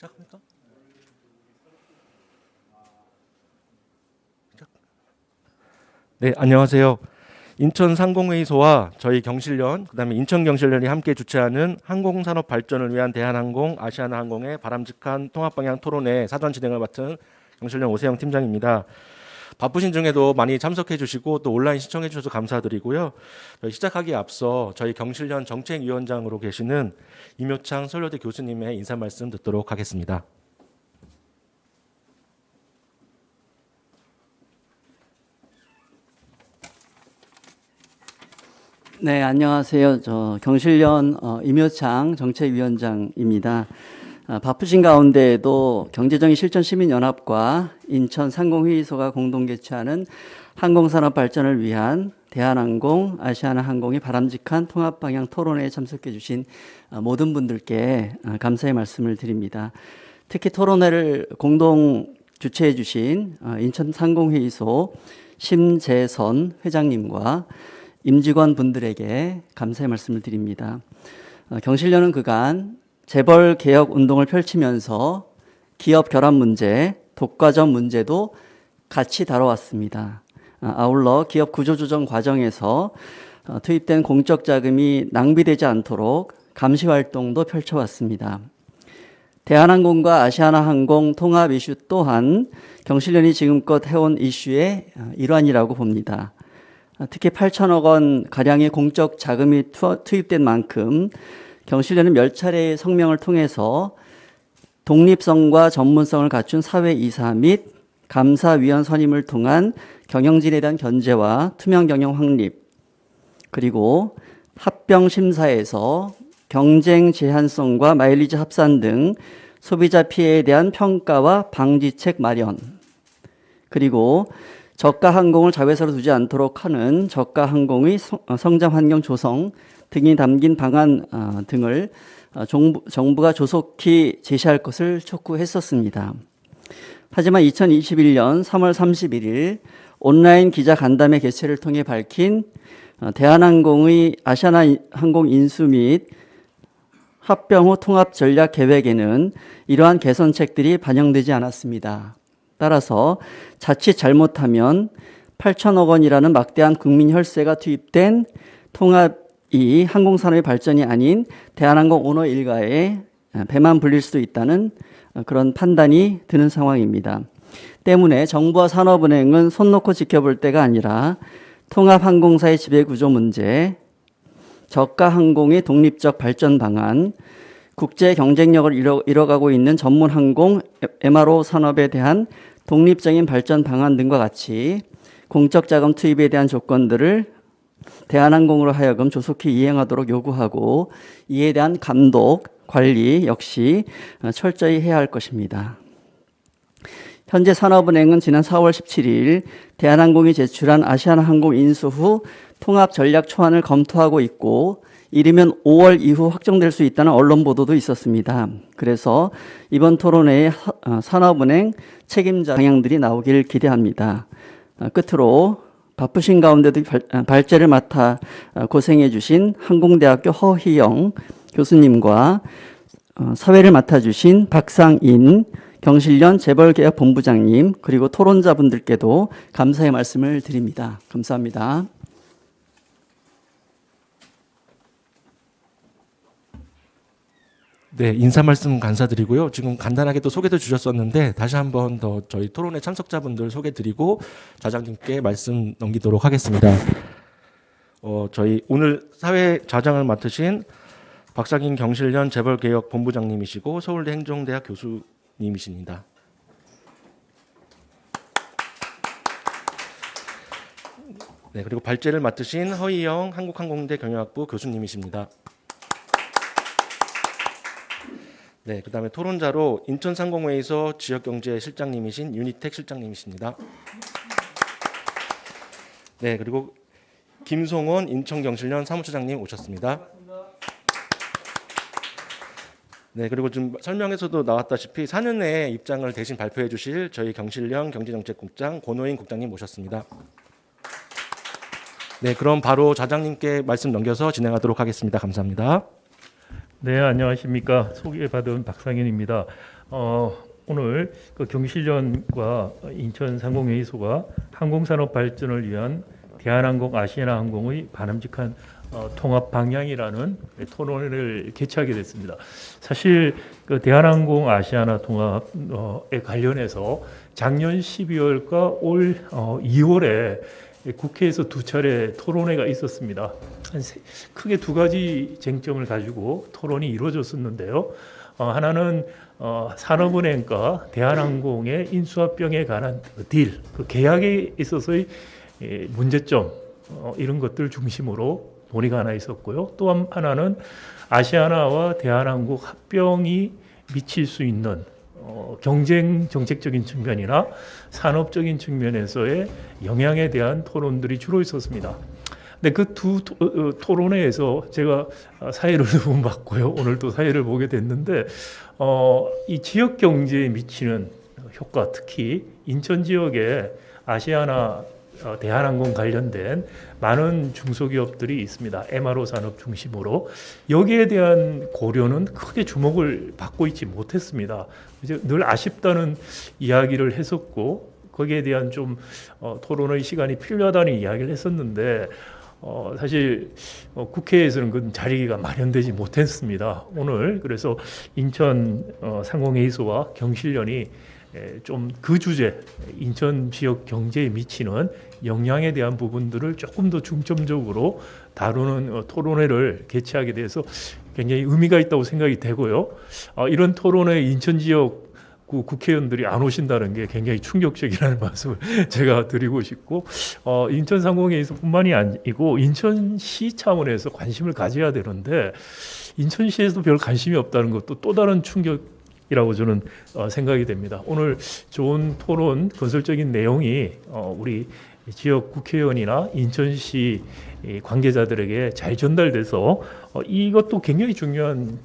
시작합니까? 네, 안녕하세요. 인천상공회의소와 저희 경실련, 그다음에 인천경실련이 함께 주최하는 항공산업 발전을 위한 대한항공, 아시아나항공의 바람직한 통합방향 토론회 사전 진행을 맡은 경실련 오세영 팀장입니다. 바쁘신 중에도 많이 참석해 주시고 또 온라인 시청해 주셔서 감사드리고요. 시작하기에 앞서 저희 경실련 정책위원장으로 계시는 임효창 서울여대 교수님의 인사 말씀 듣도록 하겠습니다. 네, 안녕하세요. 저 경실련 임효창 정책위원장입니다. 바쁘신 가운데에도 경제정의 실천시민연합과 인천상공회의소가 공동 개최하는 항공산업 발전을 위한 대한항공, 아시아나항공의 바람직한 통합방향 토론회에 참석해 주신 모든 분들께 감사의 말씀을 드립니다. 특히 토론회를 공동 주최해 주신 인천상공회의소 심재선 회장님과 임직원 분들에게 감사의 말씀을 드립니다. 경실련은 그간 재벌 개혁 운동을 펼치면서 기업 결합 문제, 독과점 문제도 같이 다뤄왔습니다. 아울러 기업 구조 조정 과정에서 투입된 공적 자금이 낭비되지 않도록 감시 활동도 펼쳐왔습니다. 대한항공과 아시아나항공 통합 이슈 또한 경실련이 지금껏 해온 이슈의 일환이라고 봅니다. 특히 8천억 원 가량의 공적 자금이 투입된 만큼 경실련은 몇 차례의 성명을 통해서 독립성과 전문성을 갖춘 사회이사 및 감사위원 선임을 통한 경영진에 대한 견제와 투명 경영 확립, 그리고 합병 심사에서 경쟁 제한성과 마일리지 합산 등 소비자 피해에 대한 평가와 방지책 마련, 그리고 저가 항공을 자회사로 두지 않도록 하는 저가 항공의 성장 환경 조성 등이 담긴 방안 등을 정부가 조속히 제시할 것을 촉구했었습니다. 하지만 2021년 3월 31일 온라인 기자 간담회 개최를 통해 밝힌 대한항공의 아시아나항공 인수 및 합병 후 통합 전략 계획에는 이러한 개선책들이 반영되지 않았습니다. 따라서 자칫 잘못하면 8천억 원이라는 막대한 국민 혈세가 투입된 통합이 항공산업의 발전이 아닌 대한항공 오너 일가에 배만 불릴 수도 있다는 그런 판단이 드는 상황입니다. 때문에 정부와 산업은행은 손 놓고 지켜볼 때가 아니라 통합항공사의 지배구조 문제, 저가 항공의 독립적 발전 방안, 국제 경쟁력을 잃어가고 있는 전문 항공 MRO 산업에 대한 독립적인 발전 방안 등과 같이 공적 자금 투입에 대한 조건들을 대한항공으로 하여금 조속히 이행하도록 요구하고 이에 대한 감독, 관리 역시 철저히 해야 할 것입니다. 현재 산업은행은 지난 4월 17일 대한항공이 제출한 아시아나항공 인수 후 통합 전략 초안을 검토하고 있고 이르면 5월 이후 확정될 수 있다는 언론 보도도 있었습니다. 그래서 이번 토론회에 산업은행 책임자 방향들이 나오길 기대합니다. 끝으로 바쁘신 가운데도 발제를 맡아 고생해 주신 항공대학교 허희영 교수님과 사회를 맡아주신 박상인 경실련 재벌개혁본부장님 그리고 토론자분들께도 감사의 말씀을 드립니다. 감사합니다. 네, 인사 말씀 감사드리고요. 지금 간단하게 또 소개도 주셨었는데 다시 한번 더 저희 토론회 참석자분들 소개드리고 좌장님께 말씀 넘기도록 하겠습니다. 저희 오늘 사회 좌장을 맡으신 박상인 경실련 재벌개혁본부장님이시고 서울대 행정대학 교수님이십니다. 네, 그리고 발제를 맡으신 허희영 한국항공대 경영학부 교수님이십니다. 네, 그다음에 토론자로 인천상공회의소 지역경제실장님이신 윤희택 실장님이십니다. 네, 그리고 김송원 인천경실련 사무처장님 오셨습니다. 네, 그리고 지금 설명에서도 나왔다시피 4년 내에 입장을 대신 발표해 주실 저희 경실련 경제정책국장 권호인 국장님 모셨습니다. 네, 그럼 바로 좌장님께 말씀 넘겨서 진행하도록 하겠습니다. 감사합니다. 네, 안녕하십니까. 소개받은 박상현입니다. 오늘 그 경실련과 인천상공회의소가 항공산업 발전을 위한 대한항공, 아시아나항공의 바람직한 통합 방향이라는 토론회를 개최하게 됐습니다. 사실 그 대한항공, 아시아나 통합에 관련해서 작년 12월과 올 2월에 국회에서 두 차례 토론회가 있었습니다. 크게 두 가지 쟁점을 가지고 토론이 이루어졌었는데요. 하나는 산업은행과 대한항공의 인수합병에 관한 딜, 그 계약에 있어서의 문제점 이런 것들 중심으로 논의가 하나 있었고요. 또 하나는 아시아나와 대한항공 합병이 미칠 수 있는 경쟁 정책적인 측면이나 산업적인 측면에서의 영향에 대한 토론들이 주로 있었습니다. 근데 그 두 토론회에서 제가 사회를 두 번 봤고요. 오늘 또 사회를 보게 됐는데 이 지역 경제에 미치는 효과, 특히 인천 지역에 아시아나 대한항공 관련된 많은 중소기업들이 있습니다. MRO 산업 중심으로 여기에 대한 고려는 크게 주목을 받고 있지 못했습니다. 이제 늘 아쉽다는 이야기를 했었고 거기에 대한 좀 토론의 시간이 필요하다는 이야기를 했었는데 사실 국회에서는 그 자리가 마련되지 못했습니다. 오늘 그래서 인천 상공회의소와 경실련이 좀 그 주제, 인천 지역 경제에 미치는 영향에 대한 부분들을 조금 더 중점적으로 다루는 토론회를 개최하게 돼서 굉장히 의미가 있다고 생각이 되고요. 이런 토론회 인천 지역 국회의원들이 안 오신다는 게 굉장히 충격적이라는 말씀을 제가 드리고 싶고 인천상공회의소뿐만이 아니고 인천시 차원에서 관심을 가져야 되는데 인천시에서도 별 관심이 없다는 것도 또 다른 충격이라고 저는 생각이 됩니다. 오늘 좋은 토론, 건설적인 내용이 우리 지역 국회의원이나 인천시 관계자들에게 잘 전달돼서 이것도 굉장히 중요한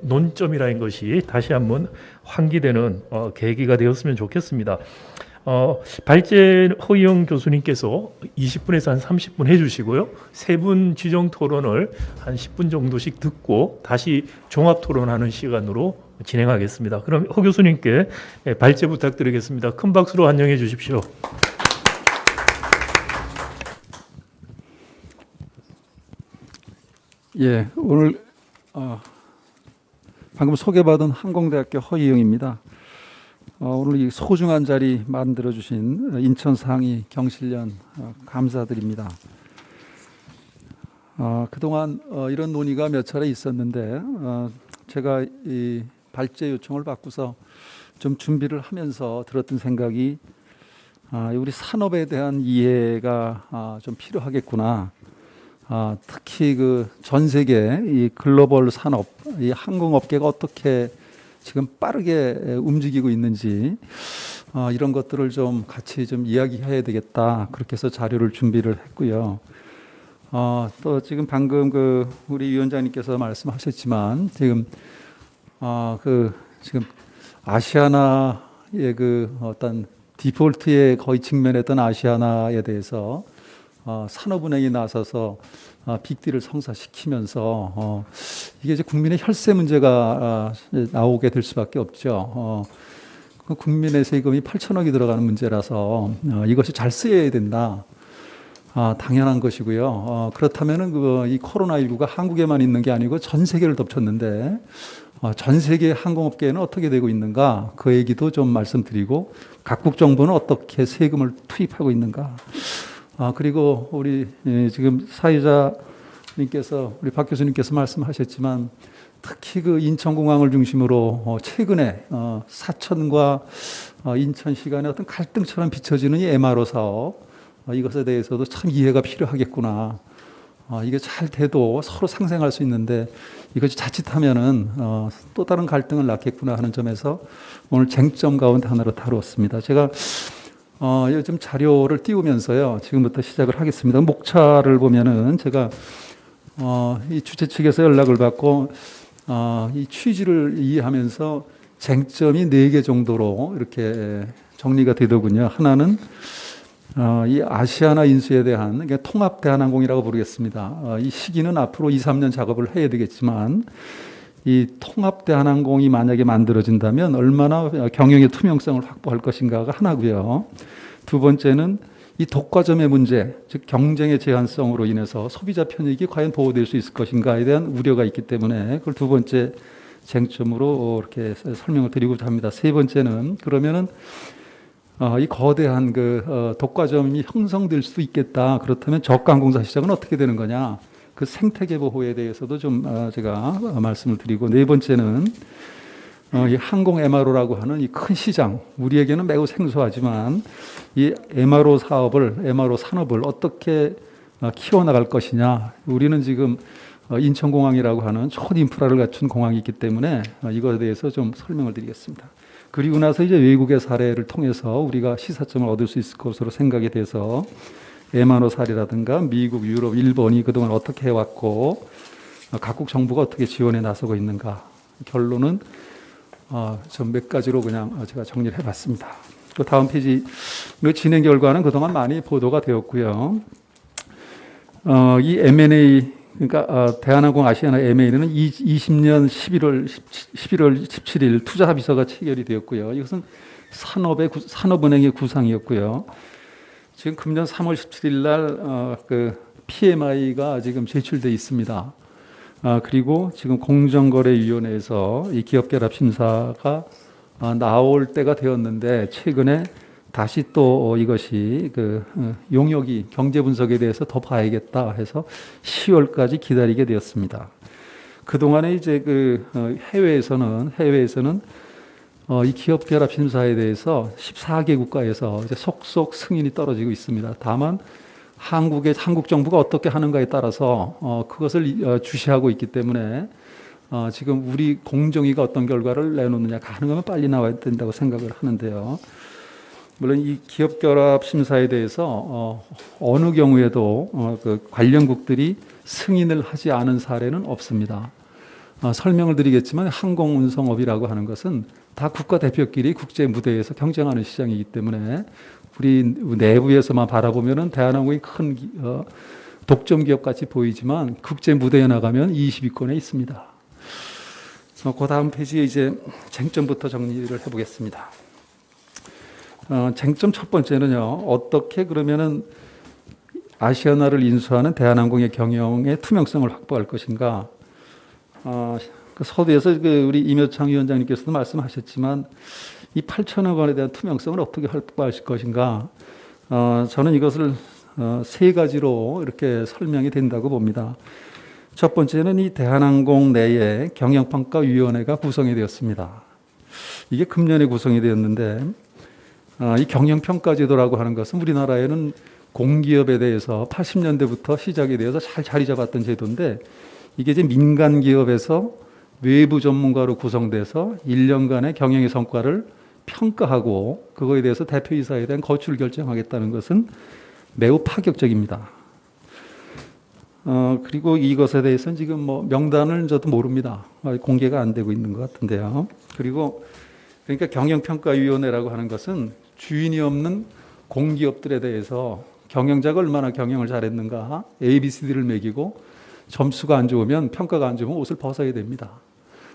논점이라는 것이 다시 한번 환기되는 계기가 되었으면 좋겠습니다. 발제 허희영 교수님께서 20분에서 한 30분 해주시고요. 세 분 지정 토론을 한 10분 정도씩 듣고 다시 종합 토론하는 시간으로 진행하겠습니다. 그럼 허 교수님께 발제 부탁드리겠습니다. 큰 박수로 환영해 주십시오. 예, 오늘 방금 소개받은 항공대학교 허희영입니다. 오늘 이 소중한 자리 만들어주신 인천상이 경실련 감사드립니다. 그동안 이런 논의가 몇 차례 있었는데 제가 이 발제 요청을 받고서 좀 준비를 하면서 들었던 생각이 우리 산업에 대한 이해가 좀 필요하겠구나. 특히 그 전 세계 이 글로벌 산업, 이 항공업계가 어떻게 지금 빠르게 움직이고 있는지 이런 것들을 좀 같이 좀 이야기해야 되겠다. 그렇게 해서 자료를 준비를 했고요. 또 지금 방금 그 우리 위원장님께서 말씀하셨지만 지금 지금 아시아나의 그 어떤 디폴트에 거의 직면했던 아시아나에 대해서 산업은행이 나서서 빅딜을 성사시키면서 이게 이제 국민의 혈세 문제가 나오게 될 수밖에 없죠. 그 국민의 세금이 8천억이 들어가는 문제라서 이것이 잘 쓰여야 된다. 당연한 것이고요. 그렇다면은 이 코로나19가 한국에만 있는 게 아니고 전 세계를 덮쳤는데 전 세계 항공업계는 어떻게 되고 있는가 그 얘기도 좀 말씀드리고 각국 정부는 어떻게 세금을 투입하고 있는가. 그리고 우리 지금 사회자님께서 우리 박 교수님께서 말씀하셨지만 특히 그 인천공항을 중심으로 최근에 사천과 인천시 간의 어떤 갈등처럼 비춰지는 이 MRO 사업 이것에 대해서도 참 이해가 필요하겠구나. 이게 잘 돼도 서로 상생할 수 있는데 이것이 자칫하면은 또 다른 갈등을 낳겠구나 하는 점에서 오늘 쟁점 가운데 하나로 다루었습니다. 제가 요즘 자료를 띄우면서요. 지금부터 시작을 하겠습니다. 목차를 보면은 제가 이 주최 측에서 연락을 받고 이 취지를 이해하면서 쟁점이 4개 정도로 이렇게 정리가 되더군요. 하나는 이 아시아나 인수에 대한 통합 대한항공이라고 부르겠습니다. 이 시기는 앞으로 2, 3년 작업을 해야 되겠지만 이 통합 대한항공이 만약에 만들어진다면 얼마나 경영의 투명성을 확보할 것인가가 하나고요. 두 번째는 이 독과점의 문제, 즉 경쟁의 제한성으로 인해서 소비자 편익이 과연 보호될 수 있을 것인가에 대한 우려가 있기 때문에 그걸 두 번째 쟁점으로 이렇게 설명을 드리고자 합니다. 세 번째는 그러면은 이 거대한 독과점이 형성될 수도 있겠다. 그렇다면 저가항공사 시장은 어떻게 되는 거냐? 그 생태계 보호에 대해서도 좀 제가 말씀을 드리고 네 번째는 이 항공 MRO라고 하는 이 큰 시장 우리에게는 매우 생소하지만 이 MRO 산업을 어떻게 키워나갈 것이냐? 우리는 지금 인천공항이라고 하는 좋은 인프라를 갖춘 공항이 있기 때문에 이거에 대해서 좀 설명을 드리겠습니다. 그리고 나서 이제 외국의 사례를 통해서 우리가 시사점을 얻을 수 있을 것으로 생각이 돼서 MRO 사례라든가 미국, 유럽, 일본이 그동안 어떻게 해왔고 각국 정부가 어떻게 지원에 나서고 있는가 결론은 좀 몇 가지로 그냥 제가 정리를 해봤습니다. 그 다음 페이지 진행 결과는 그동안 많이 보도가 되었고요. 이 M&A 그러니까 대한항공 아시아나 M&A는 20년 11월 17일 투자 합의서가 체결이 되었고요. 이것은 산업은행의 구상이었고요. 지금 금년 3월 17일 날 그 PMI가 지금 제출돼 있습니다. 그리고 지금 공정거래위원회에서 이 기업결합 심사가 나올 때가 되었는데 최근에 다시 또 이것이 용역이 경제 분석에 대해서 더 봐야겠다 해서 10월까지 기다리게 되었습니다. 그 동안에 이제 해외에서는 이 기업 결합 심사에 대해서 14개 국가에서 이제 속속 승인이 떨어지고 있습니다. 다만 한국 정부가 어떻게 하는가에 따라서 그것을 주시하고 있기 때문에 지금 우리 공정위가 어떤 결과를 내놓느냐 가능하면 빨리 나와야 된다고 생각을 하는데요. 물론 이 기업 결합 심사에 대해서 어느 경우에도 관련국들이 승인을 하지 않은 사례는 없습니다. 설명을 드리겠지만 항공운송업이라고 하는 것은 다 국가대표끼리 국제 무대에서 경쟁하는 시장이기 때문에 우리 내부에서만 바라보면은 대한항공이 큰 독점 기업 같이 보이지만 국제 무대에 나가면 20위권에 있습니다. 그 다음 페이지에 이제 쟁점부터 정리를 해보겠습니다. 쟁점 첫 번째는요. 어떻게 그러면은 아시아나를 인수하는 대한항공의 경영의 투명성을 확보할 것인가? 그 서두에서 우리 임효창 위원장님께서도 말씀하셨지만 이 8천억 원에 대한 투명성을 어떻게 확보하실 것인가? 저는 이것을 세 가지로 이렇게 설명이 된다고 봅니다. 첫 번째는 이 대한항공 내에 경영평가위원회가 구성이 되었습니다. 이게 금년에 구성이 되었는데 이 경영평가제도라고 하는 것은 우리나라에는 공기업에 대해서 80년대부터 시작이 되어서 잘 자리 잡았던 제도인데 이게 이제 민간 기업에서 외부 전문가로 구성돼서 1년간의 경영의 성과를 평가하고 그거에 대해서 대표이사에 대한 거취를 결정하겠다는 것은 매우 파격적입니다. 그리고 이것에 대해서는 지금 뭐 명단을 저도 모릅니다. 공개가 안 되고 있는 것 같은데요. 그리고 그러니까 경영평가위원회라고 하는 것은 주인이 없는 공기업들에 대해서 경영자가 얼마나 경영을 잘했는가, ABCD를 매기고 점수가 안 좋으면, 평가가 안 좋으면 옷을 벗어야 됩니다.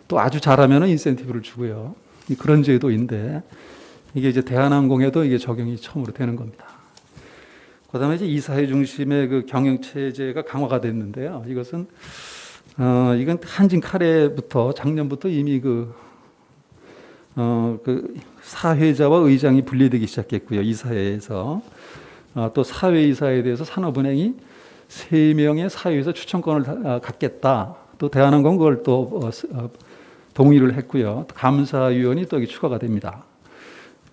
또 아주 잘하면 인센티브를 주고요. 그런 제도인데 이게 이제 대한항공에도 이게 적용이 처음으로 되는 겁니다. 그다음에 이제 이사회 중심의 그 경영 체제가 강화가 됐는데요. 이것은 이건 한진 카레부터 작년부터 이미 그 사회자와 의장이 분리되기 시작했고요. 이사회에서 또 사회이사에 대해서 산업은행이 3명의 사회이사 추천권을 갖겠다. 또 대한항공 그걸 또 동의를 했고요. 감사위원이 또 여기 추가가 됩니다.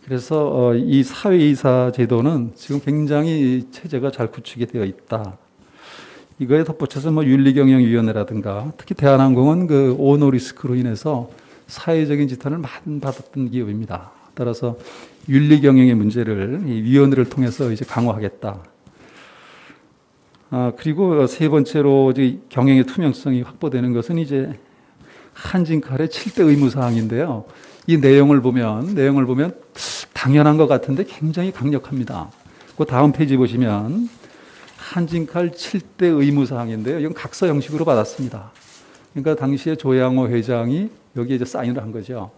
그래서 이 사회이사 제도는 지금 굉장히 체제가 잘 구축이 되어 있다. 이거에 덧붙여서 뭐 윤리경영위원회라든가 특히 대한항공은 그 오너리스크로 인해서 사회적인 지탄을 많이 받았던 기업입니다. 따라서 윤리경영의 문제를 이 위원회를 통해서 이제 강화하겠다. 그리고 세 번째로 이제 경영의 투명성이 확보되는 것은 이제 한진칼의 7대 의무사항인데요. 이 내용을 보면 당연한 것 같은데 굉장히 강력합니다. 그 다음 페이지 보시면 한진칼 7대 의무사항인데요. 이건 각서 형식으로 받았습니다. 그러니까 당시에 조양호 회장이 여기에 이제 사인을 한 거죠.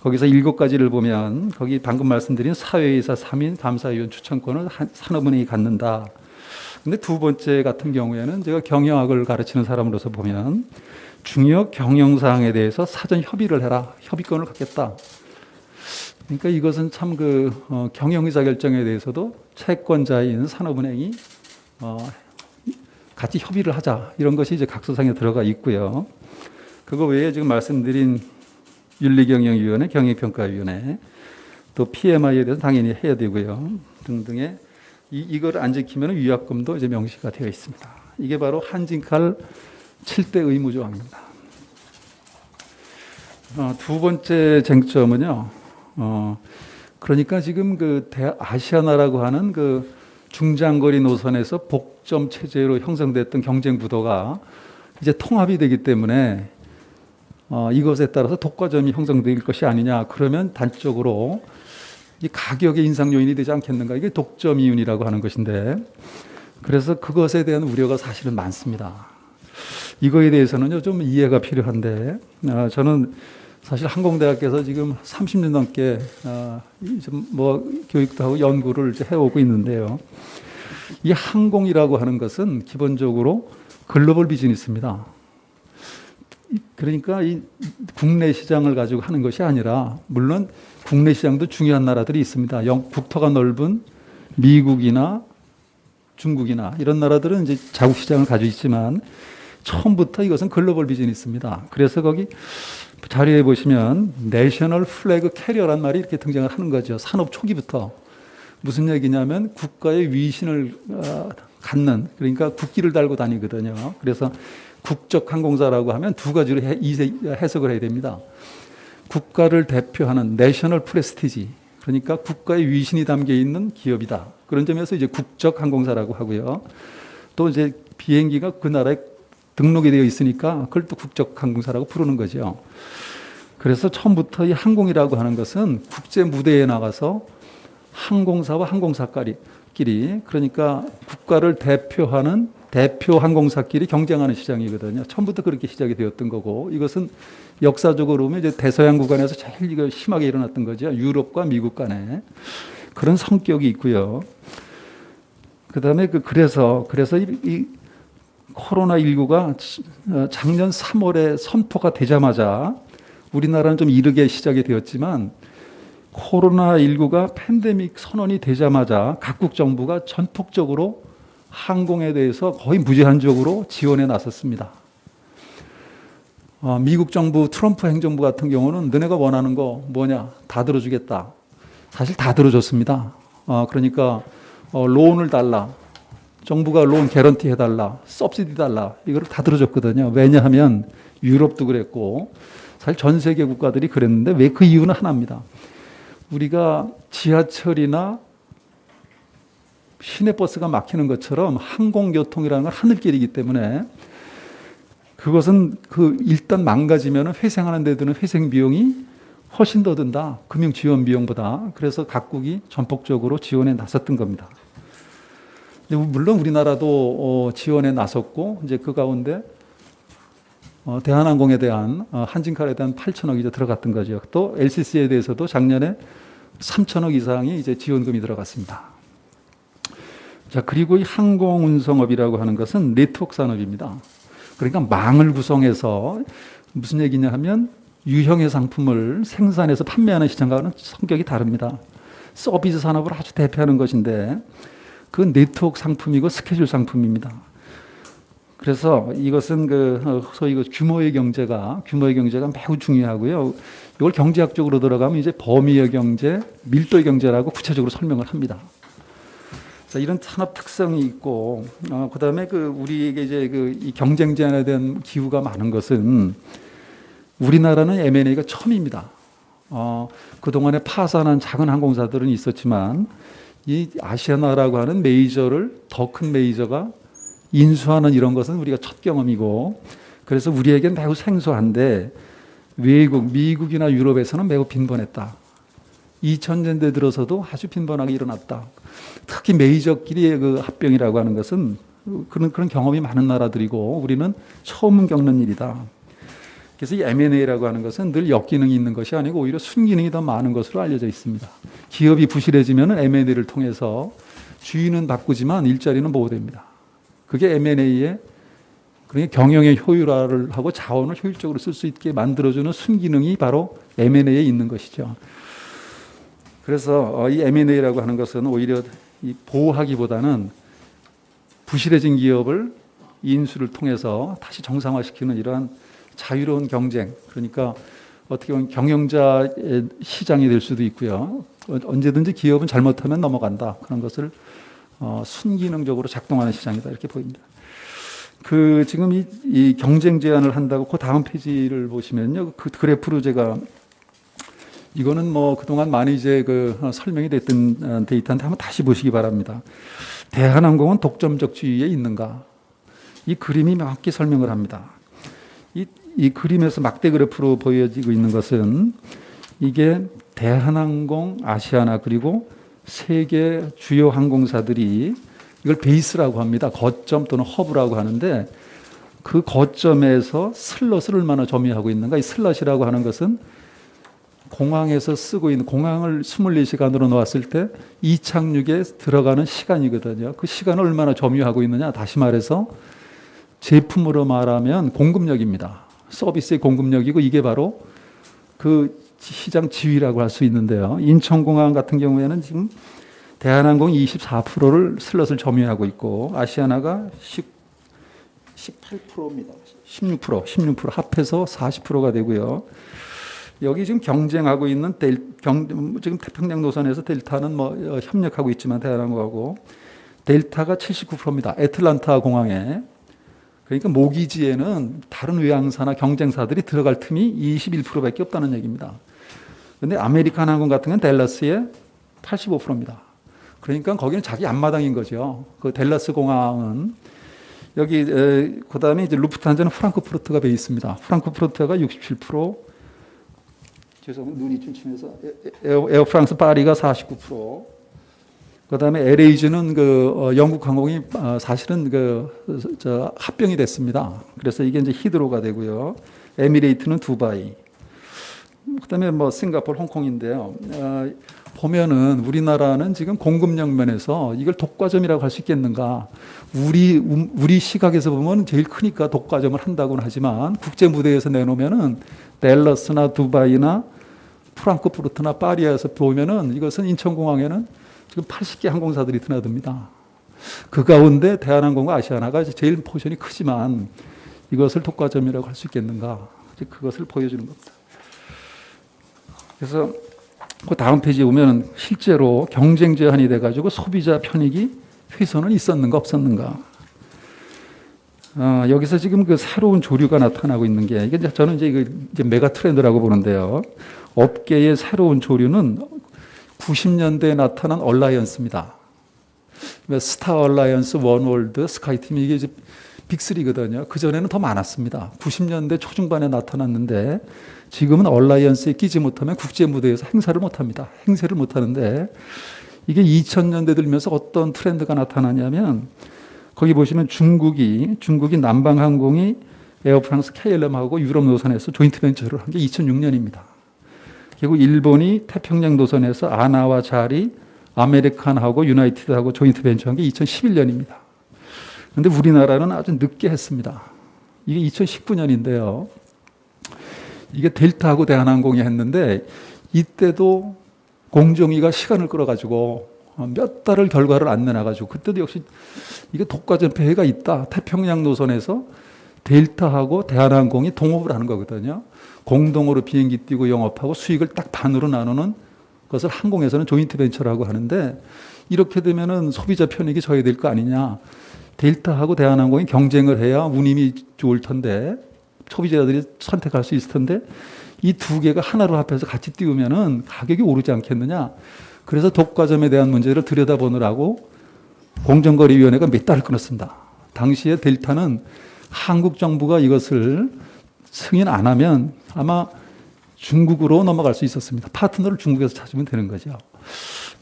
거기서 7가지를 보면 거기 방금 말씀드린 사회이사 3인 감사위원 추천권을 산업은행이 갖는다. 근데 두 번째 같은 경우에는 제가 경영학을 가르치는 사람으로서 보면 중요 경영사항에 대해서 사전 협의를 해라. 협의권을 갖겠다. 그러니까 이것은 참 경영의사 결정에 대해서도 채권자인 산업은행이 같이 협의를 하자. 이런 것이 이제 각서상에 들어가 있고요. 그거 외에 지금 말씀드린 윤리경영위원회, 경영평가위원회, 또 PMI에 대해서 당연히 해야 되고요. 등등의 이걸 안 지키면 위약금도 이제 명시가 되어 있습니다. 이게 바로 한진칼 7대 의무조항입니다. 두 번째 쟁점은요. 그러니까 지금 아시아나라고 하는 중장거리 노선에서 복점 체제로 형성됐던 경쟁 구도가 이제 통합이 되기 때문에 이것에 따라서 독과점이 형성될 것이 아니냐. 그러면 단적으로 이 가격의 인상 요인이 되지 않겠는가. 이게 독점 이윤이라고 하는 것인데, 그래서 그것에 대한 우려가 사실은 많습니다. 이거에 대해서는요 좀 이해가 필요한데, 저는 사실 항공대학교에서 지금 30년 넘게 교육도 하고 연구를 해오고 있는데요. 이 항공이라고 하는 것은 기본적으로 글로벌 비즈니스입니다. 그러니까 이 국내 시장을 가지고 하는 것이 아니라, 물론 국내 시장도 중요한 나라들이 있습니다. 국토가 넓은 미국이나 중국이나 이런 나라들은 이제 자국 시장을 가지고 있지만 처음부터 이것은 글로벌 비즈니스입니다. 그래서 거기 자료에 보시면 내셔널 플래그 캐리어란 말이 이렇게 등장을 하는 거죠. 산업 초기부터. 무슨 얘기냐면 국가의 위신을 갖는, 그러니까 국기를 달고 다니거든요. 그래서 국적 항공사라고 하면 두 가지로 해석을 해야 됩니다. 국가를 대표하는 내셔널 프레스티지, 그러니까 국가의 위신이 담겨 있는 기업이다. 그런 점에서 이제 국적 항공사라고 하고요. 또 이제 비행기가 그 나라에 등록이 되어 있으니까 그걸 또 국적 항공사라고 부르는 거죠. 그래서 처음부터 이 항공이라고 하는 것은 국제 무대에 나가서 항공사와 항공사끼리, 그러니까 국가를 대표하는 대표 항공사끼리 경쟁하는 시장이거든요. 처음부터 그렇게 시작이 되었던 거고, 이것은 역사적으로 보면 이제 대서양 구간에서 제일 이거 심하게 일어났던 거죠. 유럽과 미국 간에 그런 성격이 있고요. 그다음에 그래서 이 코로나19가 작년 3월에 선포가 되자마자 우리나라는 좀 이르게 시작이 되었지만, 코로나19가 팬데믹 선언이 되자마자 각국 정부가 전폭적으로 항공에 대해서 거의 무제한적으로 지원에 나섰습니다. 미국 정부 트럼프 행정부 같은 경우는 너네가 원하는 거 뭐냐 다 들어주겠다. 사실 다 들어줬습니다. 그러니까 론을 달라, 정부가 론 개런티 해달라, 서브시디 달라, 이걸 다 들어줬거든요. 왜냐하면 유럽도 그랬고 사실 전 세계 국가들이 그랬는데, 왜 그 이유는 하나입니다. 우리가 지하철이나 시내버스가 막히는 것처럼 항공교통이라는 건 하늘길이기 때문에 그것은 일단 망가지면 회생하는 데 드는 회생 비용이 훨씬 더 든다. 금융 지원 비용보다. 그래서 각국이 전폭적으로 지원에 나섰던 겁니다. 근데 물론 우리나라도 지원에 나섰고 이제 그 가운데 대한항공에 대한 한진칼에 대한 8천억 이제 들어갔던 거죠. 또 LCC에 대해서도 작년에 3천억 이상이 이제 지원금이 들어갔습니다. 자, 그리고 이 항공운송업이라고 하는 것은 네트워크 산업입니다. 그러니까 망을 구성해서 무슨 얘기냐 하면 유형의 상품을 생산해서 판매하는 시장과는 성격이 다릅니다. 서비스 산업을 아주 대표하는 것인데 그 네트워크 상품이고 스케줄 상품입니다. 그래서 이것은 소위 규모의 경제가 매우 중요하고요. 이걸 경제학적으로 들어가면 이제 범위의 경제, 밀도의 경제라고 구체적으로 설명을 합니다. 자, 이런 산업 특성이 있고, 그다음에 우리에게 이제 이 경쟁 제한에 대한 기후가 많은 것은 우리나라는 M&A가 처음입니다. 그동안에 파산한 작은 항공사들은 있었지만 이 아시아나라고 하는 메이저를 더 큰 메이저가 인수하는 이런 것은 우리가 첫 경험이고, 그래서 우리에겐 매우 생소한데 외국, 미국이나 유럽에서는 매우 빈번했다. 2000년대 들어서도 아주 빈번하게 일어났다. 특히 메이저끼리의 그 합병이라고 하는 것은 그런 경험이 많은 나라들이고 우리는 처음 겪는 일이다. 그래서 이 M&A라고 하는 것은 늘 역기능이 있는 것이 아니고 오히려 순기능이 더 많은 것으로 알려져 있습니다. 기업이 부실해지면 M&A를 통해서 주인은 바꾸지만 일자리는 보호됩니다. 그게 M&A의 그러니까 경영의 효율화를 하고 자원을 효율적으로 쓸 수 있게 만들어주는 순기능이 바로 M&A에 있는 것이죠. 그래서 이 M&A라고 하는 것은 오히려 이 보호하기보다는 부실해진 기업을 인수를 통해서 다시 정상화시키는 이러한 자유로운 경쟁, 그러니까 어떻게 보면 경영자의 시장이 될 수도 있고요. 언제든지 기업은 잘못하면 넘어간다. 그런 것을 순기능적으로 작동하는 시장이다. 이렇게 보입니다. 지금 이 경쟁 제한을 한다고 그 다음 페이지를 보시면요. 그 그래프로 제가 이거는 그동안 많이 이제 설명이 됐던 데이터인데 한번 다시 보시기 바랍니다. 대한항공은 독점적 지위에 있는가? 이 그림이 명확히 설명을 합니다. 이 그림에서 막대 그래프로 보여지고 있는 것은 이게 대한항공, 아시아나 그리고 세계 주요 항공사들이 이걸 베이스라고 합니다. 거점 또는 허브라고 하는데 그 거점에서 슬롯을 얼마나 점유하고 있는가. 이 슬롯이라고 하는 것은 공항에서 쓰고 있는 공항을 24시간으로 놓았을 때 이착륙에 들어가는 시간이거든요. 그 시간을 얼마나 점유하고 있느냐. 다시 말해서 제품으로 말하면 공급력입니다. 서비스의 공급력이고 이게 바로 그 시장 지위라고 할 수 있는데요. 인천공항 같은 경우에는 지금 대한항공이 24%를 슬롯을 점유하고 있고 아시아나가 18%입니다. 16% 합해서 40%가 되고요. 여기 지금 경쟁하고 있는 지금 태평양 노선에서 델타는 협력하고 있지만 대한항공하고 델타가 79%입니다. 애틀란타 공항에. 그러니까 모기지에는 다른 외항사나 경쟁사들이 들어갈 틈이 21%밖에 없다는 얘기입니다. 그런데 아메리칸 항공 같은 건 댈러스에 85%입니다. 그러니까 거기는 자기 앞마당인 거죠. 그 댈러스 공항은 여기 그다음에 이제 루프트한자는 프랑크푸르트가 베이스입니다. 프랑크푸르트가 67%, 죄송합니다. 눈이 좀 침해서 에어프랑스 파리가 49%. 그다음에 LAG는 영국 항공이 사실은 합병이 됐습니다. 그래서 이게 이제 히드로가 되고요. 에미레이트는 두바이. 그다음에 싱가포르, 홍콩인데요. 보면은 우리나라는 지금 공급력 면에서 이걸 독과점이라고 할 수 있겠는가? 우리 시각에서 보면 제일 크니까 독과점을 한다고는 하지만 국제 무대에서 내놓으면은 댈러스나 두바이나 프랑크푸르트나 파리에서 보면은 이것은 인천공항에는 지금 80개 항공사들이 드나듭니다. 그 가운데 대한항공과 아시아나가 제일 포션이 크지만 이것을 독과점이라고 할 수 있겠는가? 그것을 보여주는 겁니다. 그래서 그 다음 페이지에 보면 실제로 경쟁 제한이 돼가지고 소비자 편익이 훼손은 있었는가 없었는가? 여기서 지금 새로운 조류가 나타나고 있는 게 이게 저는 이제 메가 트렌드라고 보는데요. 업계의 새로운 조류는 90년대에 나타난 얼라이언스입니다. 스타 얼라이언스, 원월드, 스카이팀 이게 이제 빅3거든요. 그전에는 더 많았습니다. 90년대 초중반에 나타났는데 지금은 얼라이언스에 끼지 못하면 국제 무대에서 행세를 못합니다. 이게 2000년대 들면서 어떤 트렌드가 나타나냐면 거기 보시면 중국이 남방항공이 에어프랑스 KLM하고 유럽 노선에서 조인트 벤처를 한 게 2006년입니다. 결국 일본이 태평양 노선에서 아나와 자리, 아메리칸하고 유나이티드하고 조인트 벤처한 게 2011년입니다. 그런데 우리나라는 아주 늦게 했습니다. 이게 2019년인데요. 이게 델타하고 대한항공이 했는데 이때도 공정위가 시간을 끌어가지고 몇 달을 결과를 안 내놔가지고 그때도 역시 이게 독과점폐해가 있다. 태평양 노선에서 델타하고 대한항공이 동업을 하는 거거든요. 공동으로 비행기 띄고 영업하고 수익을 딱 반으로 나누는 것을 항공에서는 조인트 벤처라고 하는데 이렇게 되면은 소비자 편익이 져야 될 거 아니냐. 델타하고 대한항공이 경쟁을 해야 운임이 좋을 텐데 소비자들이 선택할 수 있을 텐데 이 두 개가 하나로 합해서 같이 띄우면은 가격이 오르지 않겠느냐. 그래서 독과점에 대한 문제를 들여다보느라고 공정거래위원회가 몇 달을 끊었습니다. 당시에 델타는 한국 정부가 이것을 승인 안 하면 아마 중국으로 넘어갈 수 있었습니다. 파트너를 중국에서 찾으면 되는 거죠.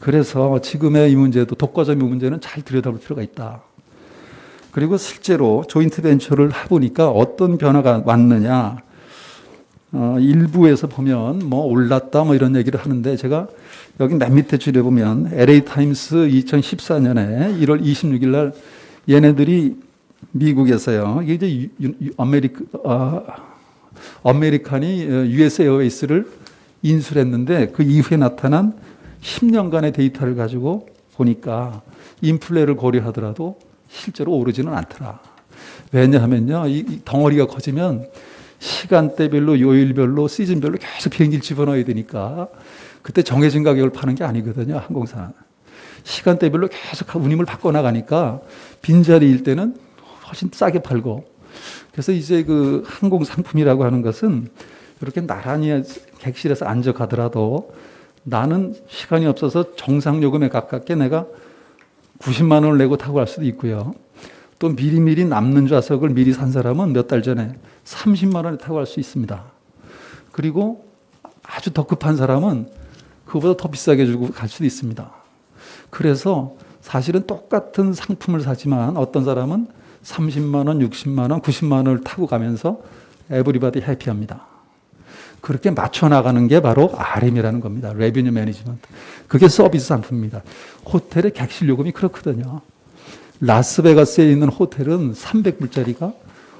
그래서 지금의 이 문제도 독과점의 문제는 잘 들여다볼 필요가 있다. 그리고 실제로 조인트 벤처를 해보니까 어떤 변화가 왔느냐. 일부에서 보면 뭐 올랐다 뭐 이런 얘기를 하는데 제가 여기 맨 밑에 줄에 보면 LA 타임스 2014년에 1월 26일 날 얘네들이 미국에서요. 이게 이제 아메리칸이 US 에어웨이스를 인수를 했는데 그 이후에 나타난 10년간의 데이터를 가지고 보니까 인플레를 고려하더라도 실제로 오르지는 않더라. 왜냐하면요. 이 덩어리가 커지면 시간대별로 요일별로 시즌별로 계속 비행기를 집어넣어야 되니까 그때 정해진 가격을 파는 게 아니거든요. 항공사는. 시간대별로 계속 운임을 바꿔나가니까 빈자리일 때는 훨씬 싸게 팔고 그래서 이제 그 항공 상품이라고 하는 것은 이렇게 나란히 객실에서 앉아 가더라도 나는 시간이 없어서 정상 요금에 가깝게 내가 90만 원을 내고 타고 갈 수도 있고요. 또 미리미리 남는 좌석을 미리 산 사람은 몇 달 전에 30만 원에 타고 갈 수 있습니다. 그리고 아주 더 급한 사람은 그거보다 더 비싸게 주고 갈 수도 있습니다. 그래서 사실은 똑같은 상품을 사지만 어떤 사람은 30만 원, 60만 원, 90만 원을 타고 가면서 에브리바디 해피합니다. 그렇게 맞춰 나가는 게 바로 RM이라는 겁니다. 레비뉴 매니지먼트. 그게 서비스 상품입니다. 호텔의 객실 요금이 그렇거든요. 라스베가스에 있는 호텔은 300불짜리가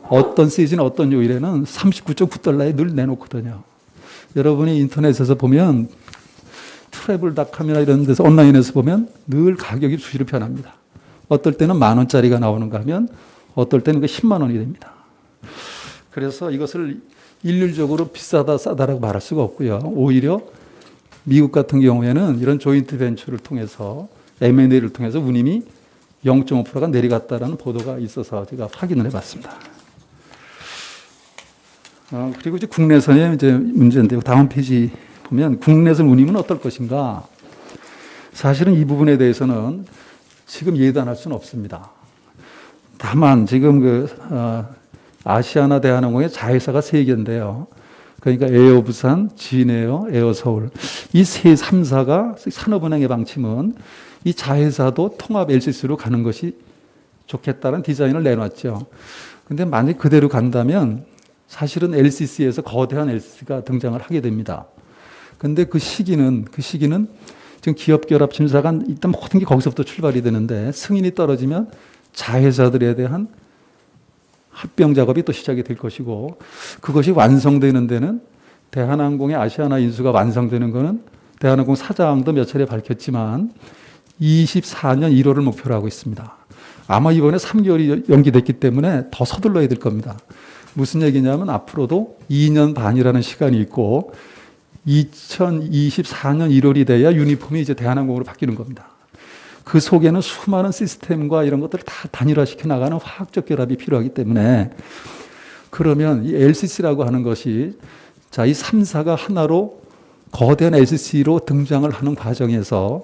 어떤 시즌 어떤 요일에는 39.9달러에 늘 내놓거든요. 여러분이 인터넷에서 보면 트래블닷컴이나 이런 데서 온라인에서 보면 늘 가격이 수시로 변합니다. 어떨 때는 10,000원짜리가 나오는가 하면 어떨 때는 그 10만 원이 됩니다. 그래서 이것을 일률적으로 비싸다 싸다라고 말할 수가 없고요. 오히려 미국 같은 경우에는 이런 조인트 벤처를 통해서 M&A를 통해서 운임이 0.5%가 내려갔다라는 보도가 있어서 제가 확인을 해봤습니다. 그리고 이제 국내선의 이제 문제인데요. 다음 페이지 보면 국내선 운임은 어떨 것인가? 사실은 이 부분에 대해서는 지금 예단할 수는 없습니다. 다만 지금 아시아나 대한항공의 자회사가 3개인데요. 그러니까 에어 부산, 진에어, 에어 서울. 이 세 3사가 산업은행의 방침은 이 자회사도 통합 LCC로 가는 것이 좋겠다는 디자인을 내놨죠. 근데 만약 그대로 간다면 사실은 LCC에서 거대한 LCC가 등장을 하게 됩니다. 근데 그 시기는 지금 기업결합 심사가 일단 모든 게 거기서부터 출발이 되는데 승인이 떨어지면 자회사들에 대한 합병 작업이 또 시작이 될 것이고 그것이 완성되는 데는 대한항공의 아시아나 인수가 완성되는 거는 대한항공 사장도 몇 차례 밝혔지만 24년 1월을 목표로 하고 있습니다. 아마 이번에 3개월이 연기됐기 때문에 더 서둘러야 될 겁니다. 무슨 얘기냐면 앞으로도 2년 반이라는 시간이 있고 2024년 1월이 돼야 유니폼이 이제 대한항공으로 바뀌는 겁니다. 그 속에는 수많은 시스템과 이런 것들을 다 단일화시켜 나가는 화학적 결합이 필요하기 때문에 그러면 이 LCC라고 하는 것이 자, 이 3사가 하나로 거대한 LCC로 등장을 하는 과정에서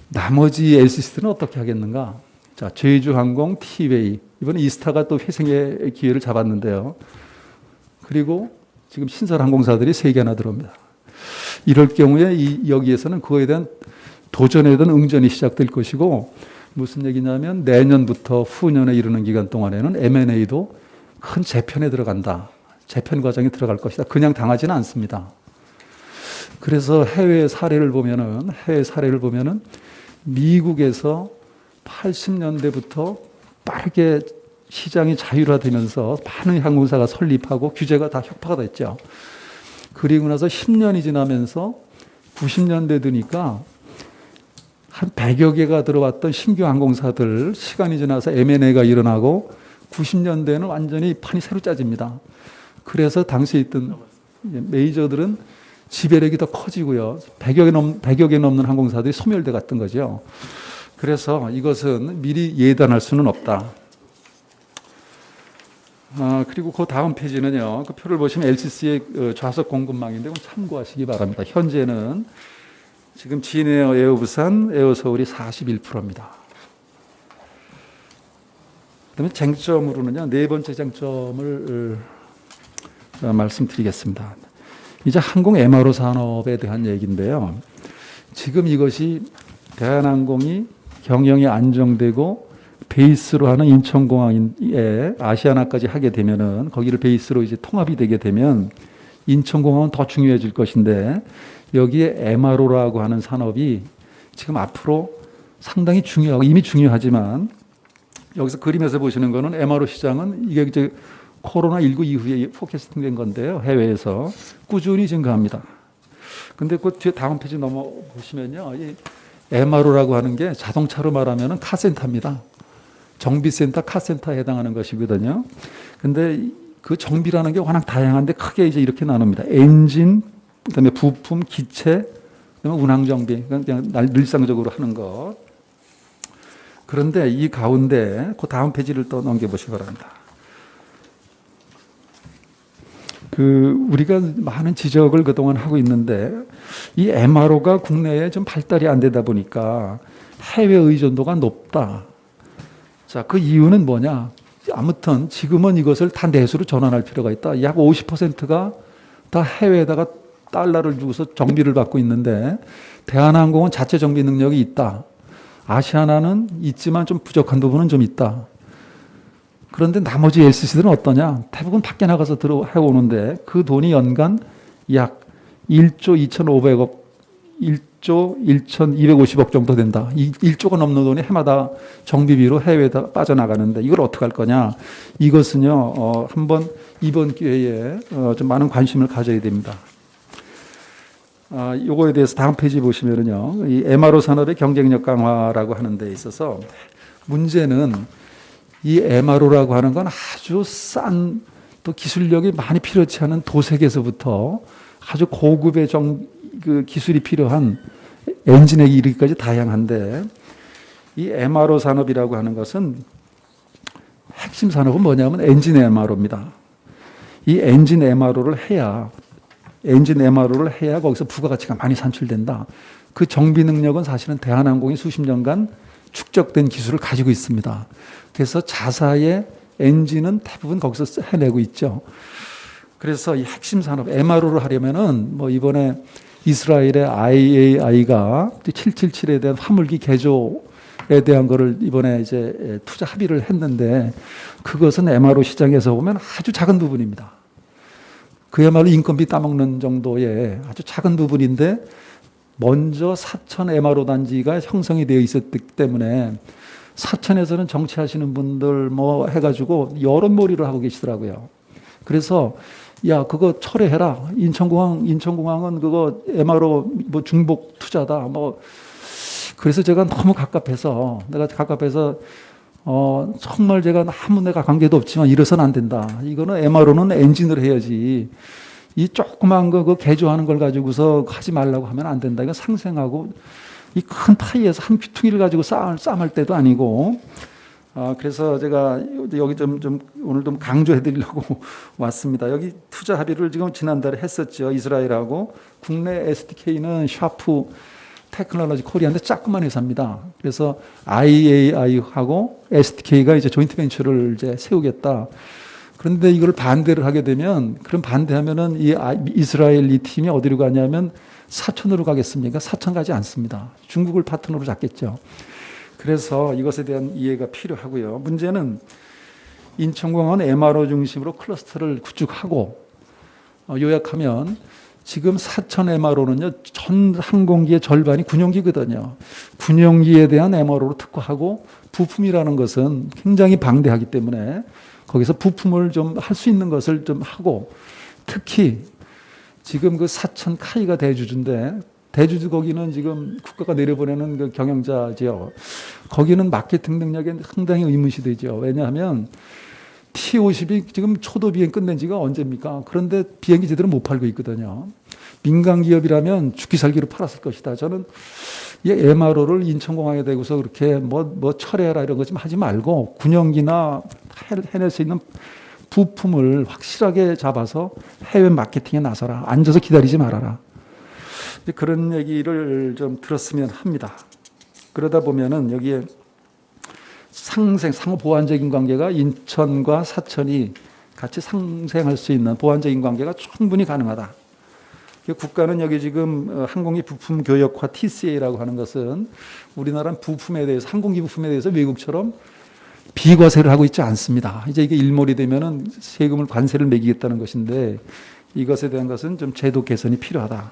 나머지 LCC들은 어떻게 하겠는가? 자, 제주항공, 티웨이 이번에 이스타가 또 회생의 기회를 잡았는데요. 그리고 지금 신설 항공사들이 3개나 들어옵니다. 이럴 경우에 여기에서는 그거에 대한 도전이든 응전이 시작될 것이고, 무슨 얘기냐면 내년부터 후년에 이르는 기간 동안에는 M&A도 큰 재편에 들어간다. 재편 과정에 들어갈 것이다. 그냥 당하지는 않습니다. 그래서 해외 사례를 보면은 미국에서 80년대부터 빠르게 시장이 자율화되면서 많은 항공사가 설립하고 규제가 다 혁파가 됐죠. 그리고 나서 10년이 지나면서 90년대 드니까 한 100여 개가 들어왔던 신규 항공사들 시간이 지나서 M&A가 일어나고 90년대에는 완전히 판이 새로 짜집니다. 그래서 당시에 있던 메이저들은 지배력이 더 커지고요. 100여 개 넘는 항공사들이 소멸돼 갔던 거죠. 그래서 이것은 미리 예단할 수는 없다. 그리고 그 다음 페이지는요. 그 표를 보시면 LCC의 좌석 공급망인데 참고하시기 바랍니다. 현재는 지금 진에어, 에어부산, 에어서울이 41%입니다. 그다음에 쟁점으로는요. 네 번째 쟁점을 말씀드리겠습니다. 이제 항공 MRO 산업에 대한 얘기인데요. 지금 이것이 대한항공이 경영이 안정되고 베이스로 하는 인천공항에 아시아나까지 하게 되면은 거기를 베이스로 이제 통합이 되게 되면 인천공항은 더 중요해질 것인데 여기에 MRO라고 하는 산업이 지금 앞으로 상당히 중요하고 이미 중요하지만 여기서 그림에서 보시는 거는 MRO 시장은 이게 이제 코로나19 이후에 포캐스팅 된 건데요. 해외에서 꾸준히 증가합니다. 근데 그 뒤에 다음 페이지 넘어보시면요. 이 MRO라고 하는 게 자동차로 말하면 카센터입니다. 정비센터, 카센터에 해당하는 것이거든요. 근데 그 정비라는 게 워낙 다양한데 크게 이제 이렇게 나눕니다. 엔진, 그다음에 부품, 기체, 그다음에 운항 정비, 그냥 일상적으로 하는 것. 그런데 이 가운데 그 다음 페이지를 또 넘겨보시기 바랍니다. 우리가 많은 지적을 그동안 하고 있는데 이 MRO가 국내에 좀 발달이 안 되다 보니까 해외 의존도가 높다. 자, 그 이유는 뭐냐? 아무튼 지금은 이것을 다 내수로 전환할 필요가 있다. 약 50%가 다 해외에다가 달러를 주고서 정비를 받고 있는데 대한항공은 자체 정비 능력이 있다. 아시아나는 있지만 좀 부족한 부분은 좀 있다. 그런데 나머지 LCC들은 어떠냐? 대부분 밖에 나가서 해오는데 그 돈이 연간 약 1조 2,500억, 1조 1,250억 정도 된다. 1조가 넘는 돈이 해마다 정비비로 해외에다 빠져나가는데 이걸 어떻게 할 거냐? 이것은요, 한번 이번 기회에 좀 많은 관심을 가져야 됩니다. 요거에 대해서 다음 페이지 보시면은요, 이 MRO 산업의 경쟁력 강화라고 하는 데 있어서 문제는 이 MRO라고 하는 건 아주 싼 또 기술력이 많이 필요치 않은 도색에서부터 아주 고급의 그 기술이 필요한 엔진에 이르기까지 다양한데 이 MRO 산업이라고 하는 것은 핵심 산업은 뭐냐면 엔진 MRO입니다. 이 엔진 MRO를 해야 거기서 부가가치가 많이 산출된다. 그 정비 능력은 사실은 대한항공이 수십 년간 축적된 기술을 가지고 있습니다. 그래서 자사의 엔진은 대부분 거기서 해내고 있죠. 그래서 이 핵심 산업 MRO를 하려면은 뭐 이번에 이스라엘의 IAI가 777에 대한 화물기 개조에 대한 거를 이번에 이제 투자 합의를 했는데 그것은 MRO 시장에서 보면 아주 작은 부분입니다. 그야말로 인건비 따먹는 정도의 아주 작은 부분인데 먼저 사천 MRO 단지가 형성이 되어 있었기 때문에 사천에서는 정치하시는 분들 뭐 해가지고 여론몰이를 하고 계시더라고요. 그래서 야 그거 철회해라. 인천공항은 그거 MRO 뭐 중복 투자다. 뭐 그래서 제가 너무 갑갑해서 정말 제가 아무 내가 관계도 없지만 이래서는 안 된다. 이거는 MRO는 엔진을 해야지. 이 조그만 거 그 개조하는 걸 가지고서 하지 말라고 하면 안 된다. 이건 상생하고 이 큰 파이에서 한 귀퉁이를 가지고 싸움할 때도 아니고. 그래서 제가 여기 좀 오늘 좀 강조해 드리려고 왔습니다. 여기 투자 합의를 지금 지난달에 했었죠. 이스라엘하고. 국내 SDK는 샤프 테크놀로지 코리아인데 조그만 회사입니다. 그래서 IAI하고 SDK가 이제 조인트 벤처를 이제 세우겠다. 그런데 이걸 반대를 하게 되면, 그럼 반대하면은 이스라엘 이 팀이 어디로 가냐면 사천으로 가겠습니까? 사천 가지 않습니다. 중국을 파트너로 잡겠죠. 그래서 이것에 대한 이해가 필요하고요. 문제는 인천공항은 MRO 중심으로 클러스터를 구축하고, 요약하면 지금 사천 MRO는요, 전 항공기의 절반이 군용기거든요. 군용기에 대한 MRO로 특화하고, 부품이라는 것은 굉장히 방대하기 때문에 거기서 부품을 좀 할 수 있는 것을 좀 하고, 특히 지금 그 사천 카이가 대주주인데, 대주주 거기는 지금 국가가 내려보내는 그 경영자죠. 거기는 마케팅 능력에 상당히 의문시되죠. 왜냐하면 T-50이 지금 초도 비행 끝낸 지가 언제입니까? 그런데 비행기 제대로 못 팔고 있거든요. 민간 기업이라면 죽기 살기로 팔았을 것이다. 저는 이 MRO를 인천공항에 대고서 그렇게 뭐 철회하라 이런 거 좀 하지 말고, 군용기나 해낼 수 있는 부품을 확실하게 잡아서 해외 마케팅에 나서라. 앉아서 기다리지 말아라. 그런 얘기를 좀 들었으면 합니다. 그러다 보면은 여기에 상호 보완적인 관계가 인천과 사천이 같이 상생할 수 있는 보완적인 관계가 충분히 가능하다. 국가는 여기 지금 항공기 부품 교역화 TCA라고 하는 것은 우리나라는 부품에 대해서, 항공기 부품에 대해서 외국처럼 비과세를 하고 있지 않습니다. 이제 이게 일몰이 되면은 세금을 관세를 매기겠다는 것인데, 이것에 대한 것은 좀 제도 개선이 필요하다.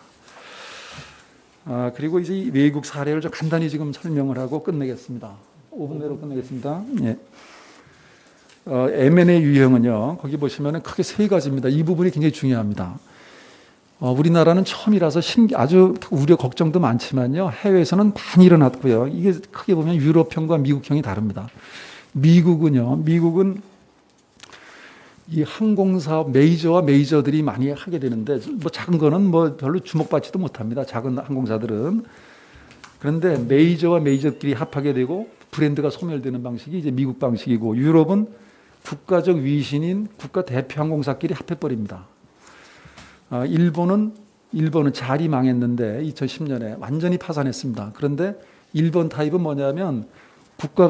그리고 이제 외국 사례를 좀 간단히 지금 설명을 하고 끝내겠습니다. 5분 내로 끝내겠습니다. 예. M&A 유형은요, 거기 보시면 크게 세 가지입니다. 이 부분이 굉장히 중요합니다. 우리나라는 처음이라서 아주 우려 걱정도 많지만요, 해외에서는 많이 일어났고요. 이게 크게 보면 유럽형과 미국형이 다릅니다. 미국은 이 항공사업 메이저와 메이저들이 많이 하게 되는데, 뭐 작은 거는 뭐 별로 주목받지도 못합니다. 작은 항공사들은. 그런데 메이저와 메이저끼리 합하게 되고 브랜드가 소멸되는 방식이 이제 미국 방식이고, 유럽은 국가적 위신인 국가 대표 항공사끼리 합해버립니다. 일본은 잘이 망했는데 2010년에 완전히 파산했습니다. 그런데 일본 타입은 뭐냐면,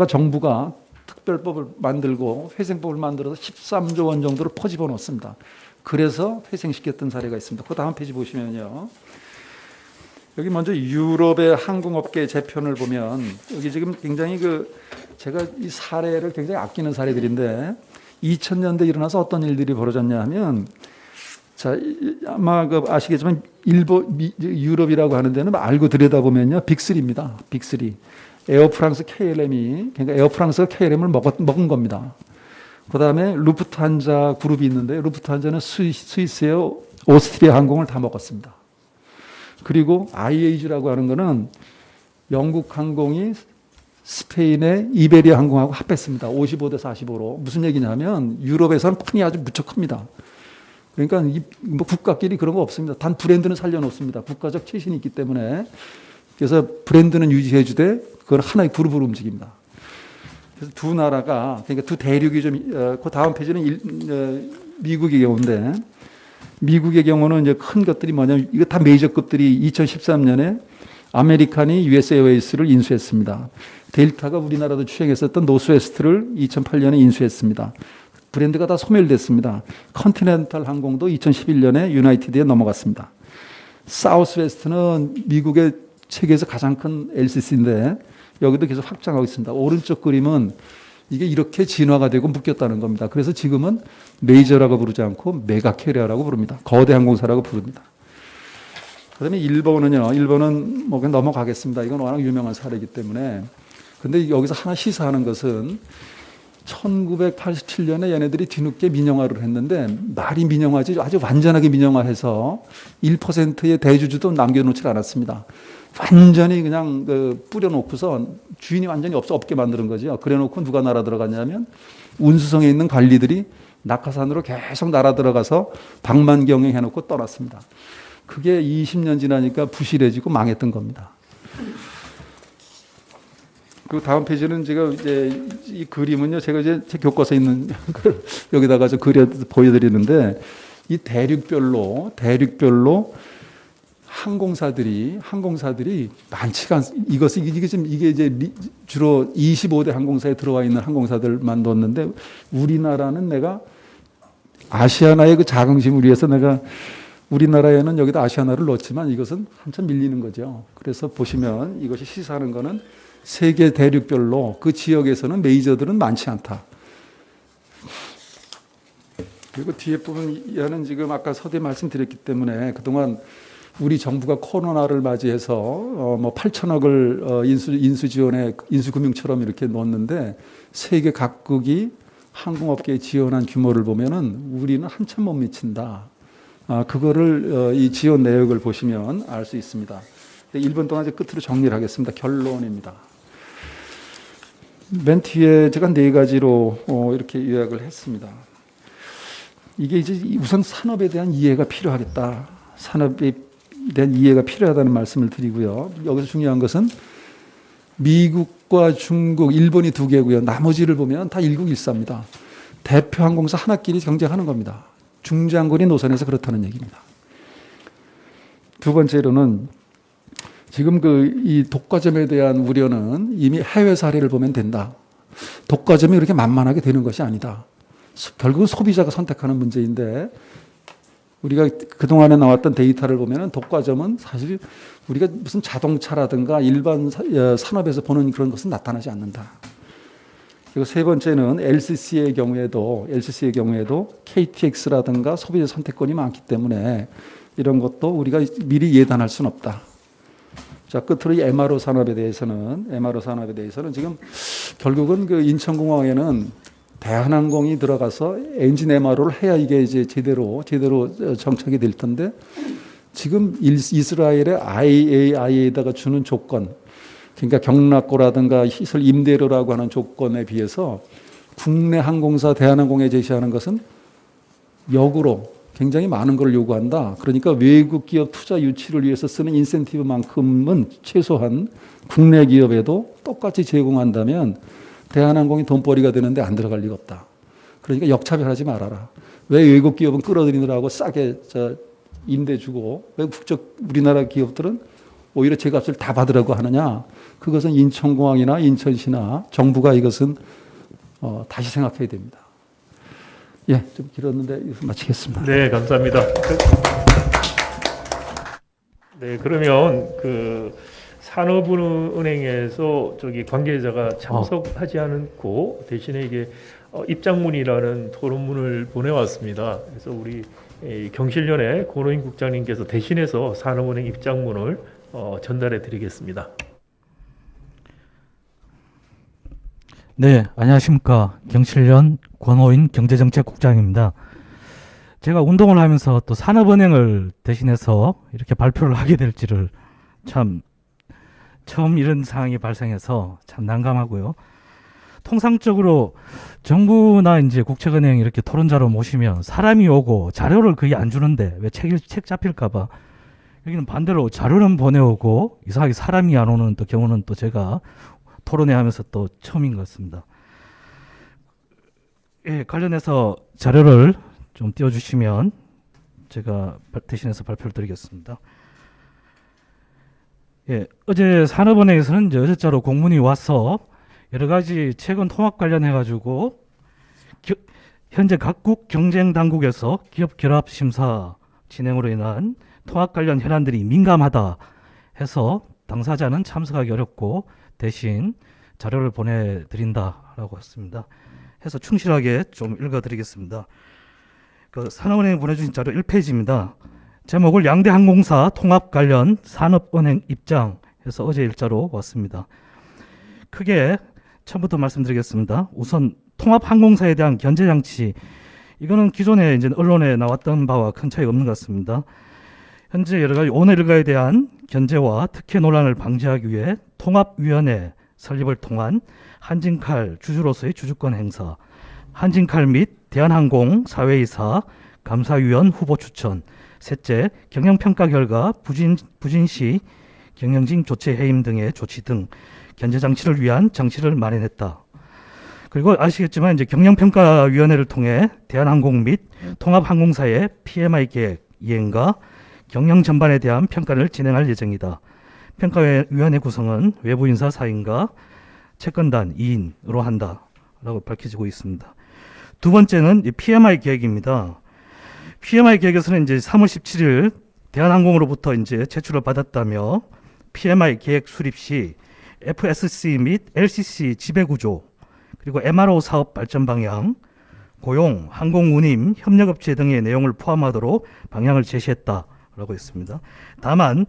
정부가 특별법을 만들고 회생법을 만들어서 13조 원 정도를 퍼집어 놓습니다. 그래서 회생시켰던 사례가 있습니다. 그 다음 페이지 보시면요, 여기 먼저 유럽의 항공업계 재편을 보면, 여기 지금 굉장히 제가 이 사례를 굉장히 아끼는 사례들인데, 2000년대 일어나서 어떤 일들이 벌어졌냐 하면, 자, 아마 아시겠지만 유럽이라고 하는 데는 알고 들여다보면요, 빅3입니다. 빅3. 에어프랑스 KLM이, 그러니까 에어프랑스가 KLM을 먹은 겁니다. 그 다음에 루프트한자 그룹이 있는데, 루프트한자는 스위스에어, 오스트리아 항공을 다 먹었습니다. 그리고 IAG라고 하는 거는 영국 항공이 스페인의 이베리아 항공하고 합했습니다. 55대 45로. 무슨 얘기냐면, 유럽에서는 판이 아주 무척 큽니다. 그러니까 뭐 국가끼리 그런 거 없습니다. 단 브랜드는 살려놓습니다. 국가적 최신이 있기 때문에. 그래서 브랜드는 유지해주되 그걸 하나의 그룹으로 움직입니다. 그래서 두 나라가, 그러니까 두 대륙이 그 다음 페이지는 미국의 경우인데, 미국의 경우는 이제 큰 것들이 뭐냐면, 이거 다 메이저급들이 2013년에 아메리칸이 US 에어웨이스를 인수했습니다. 델타가 우리나라도 추행했었던 노스웨스트를 2008년에 인수했습니다. 브랜드가 다 소멸됐습니다. 컨티넨탈 항공도 2011년에 유나이티드에 넘어갔습니다. 사우스웨스트는 미국의 세계에서 가장 큰 LCC인데 여기도 계속 확장하고 있습니다. 오른쪽 그림은 이게 이렇게 진화가 되고 묶였다는 겁니다. 그래서 지금은 메이저라고 부르지 않고 메가 캐리어라고 부릅니다. 거대 항공사라고 부릅니다. 그다음에 일본은 뭐 그냥 넘어가겠습니다. 이건 워낙 유명한 사례이기 때문에. 근데 여기서 하나 시사하는 것은 1987년에 얘네들이 뒤늦게 민영화를 했는데, 말이 민영화지 아주 완전하게 민영화해서 1%의 대주주도 남겨놓지 않았습니다. 완전히 그냥 뿌려놓고서 주인이 완전히 없게 만드는 거죠. 그래놓고 누가 날아 들어갔냐면, 운수성에 있는 관리들이 낙하산으로 계속 날아 들어가서 방만 경영해놓고 떠났습니다. 그게 20년 지나니까 부실해지고 망했던 겁니다. 그 다음 페이지는 제가 이제 이 그림은요, 제가 이제 제 교과서에 있는 걸 여기다가 좀 그려 보여드리는데, 이 대륙별로 항공사들이 많지가 않습니다. 이게 이제 주로 25대 항공사에 들어와 있는 항공사들만 뒀는데, 우리나라는 내가 아시아나의 그 자긍심을 위해서 내가 우리나라에는 여기다 아시아나를 넣었지만 이것은 한참 밀리는 거죠. 그래서 보시면 이것이 시사하는 거는 세계 대륙별로 그 지역에서는 메이저들은 많지 않다. 그리고 뒤에 부분에는 지금 아까 서두에 말씀드렸기 때문에 그동안 우리 정부가 코로나를 맞이해서 뭐 8천억을 인수 지원에 인수금융처럼 이렇게 넣었는데 세계 각국이 항공업계에 지원한 규모를 보면은 우리는 한참 못 미친다. 그거를 이 지원 내역을 보시면 알 수 있습니다. 1분 동안 이제 끝으로 정리를 하겠습니다. 결론입니다. 맨 뒤에 제가 4가지로 이렇게 요약을 했습니다. 이게 이제 우선 산업에 대한 이해가 필요하겠다. 산업에 대한 이해가 필요하다는 말씀을 드리고요. 여기서 중요한 것은 미국과 중국, 일본이 2개고요. 나머지를 보면 다 일국일사입니다. 대표 항공사 하나끼리 경쟁하는 겁니다. 중장거리 노선에서 그렇다는 얘기입니다. 두 번째로는 지금 이 독과점에 대한 우려는 이미 해외 사례를 보면 된다. 독과점이 그렇게 만만하게 되는 것이 아니다. 결국은 소비자가 선택하는 문제인데 우리가 그동안에 나왔던 데이터를 보면 독과점은 사실 우리가 무슨 자동차라든가 일반 산업에서 보는 그런 것은 나타나지 않는다. 그리고 세 번째는 LCC의 경우에도 KTX라든가 소비자 선택권이 많기 때문에 이런 것도 우리가 미리 예단할 수는 없다. 자, 끝으로 이 MRO 산업에 대해서는 지금 결국은 그 인천공항에는 대한항공이 들어가서 엔진 MRO를 해야 이게 이제 제대로 정착이 될 텐데 지금 이스라엘의 IAIA에다가 주는 조건, 그러니까 경락고라든가 시설 임대료라고 하는 조건에 비해서 국내 항공사 대한항공에 제시하는 것은 역으로 굉장히 많은 걸 요구한다. 그러니까 외국 기업 투자 유치를 위해서 쓰는 인센티브만큼은 최소한 국내 기업에도 똑같이 제공한다면 대한항공이 돈벌이가 되는데 안 들어갈 리가 없다. 그러니까 역차별하지 말아라. 왜 외국 기업은 끌어들이느라고 싸게 임대 주고 왜 우리나라 기업들은 오히려 제 값을 다 받으라고 하느냐. 그것은 인천공항이나 인천시나 정부가 이것은 다시 생각해야 됩니다. 예, 좀 길었는데 이것을 마치겠습니다. 네, 감사합니다. 네, 그러면 산업은행에서 관계자가 참석하지 않고 대신에 이게 입장문이라는 토론문을 보내왔습니다. 그래서 우리 경실련의 권호인 국장님께서 대신해서 산업은행 입장문을 전달해 드리겠습니다. 네, 안녕하십니까. 경실련 권호인 경제정책국장입니다. 제가 운동을 하면서 또 산업은행을 대신해서 이렇게 발표를 하게 될지를 참 처음 이런 상황이 발생해서 참 난감하고요. 통상적으로 정부나 이제 국책은행 이렇게 토론자로 모시면 사람이 오고 자료를 거의 안 주는데 왜 책 잡힐까봐 여기는 반대로 자료는 보내오고 이상하게 사람이 안 오는 또 경우는 또 제가 토론회 하면서 또 처음인 것 같습니다. 예, 관련해서 자료를 좀 띄워주시면 제가 대신해서 발표를 드리겠습니다. 예, 어제 산업은행에서는 이제 어제자로 공문이 와서 여러 가지 최근 통합 관련해가지고 현재 각국 경쟁 당국에서 기업 결합 심사 진행으로 인한 통합 관련 현안들이 민감하다 해서 당사자는 참석하기 어렵고 대신 자료를 보내드린다라고 했습니다. 해서 충실하게 좀 읽어드리겠습니다. 산업은행이 보내주신 자료 1페이지입니다. 제목을 양대항공사 통합 관련 산업은행 입장 해서 어제 일자로 왔습니다. 크게 처음부터 말씀드리겠습니다. 우선 통합항공사에 대한 견제장치, 이거는 기존에 이제 언론에 나왔던 바와 큰 차이가 없는 것 같습니다. 현재 여러 가지 오늘 일가에 대한 견제와 특혜 논란을 방지하기 위해 통합위원회 설립을 통한 한진칼 주주로서의 주주권 행사, 한진칼 및 대한항공 사회이사 감사위원 후보 추천, 셋째, 경영평가 결과 부진시 경영진 교체 해임 등의 조치 등 견제장치를 위한 장치를 마련했다. 그리고 아시겠지만 이제 경영평가위원회를 통해 대한항공 및 통합항공사의 PMI 계획 이행과 경영 전반에 대한 평가를 진행할 예정이다. 평가위원회 구성은 외부 인사 4인과 채권단 2인으로 한다라고 밝혀지고 있습니다. 두 번째는 이 PMI 계획입니다. PMI 계획에서는 이제 3월 17일 대한항공으로부터 이제 제출을 받았다며 PMI 계획 수립 시 FSC 및 LCC 지배구조, 그리고 MRO 사업 발전 방향, 고용, 항공 운임, 협력업체 등의 내용을 포함하도록 방향을 제시했다라고 했습니다. 다만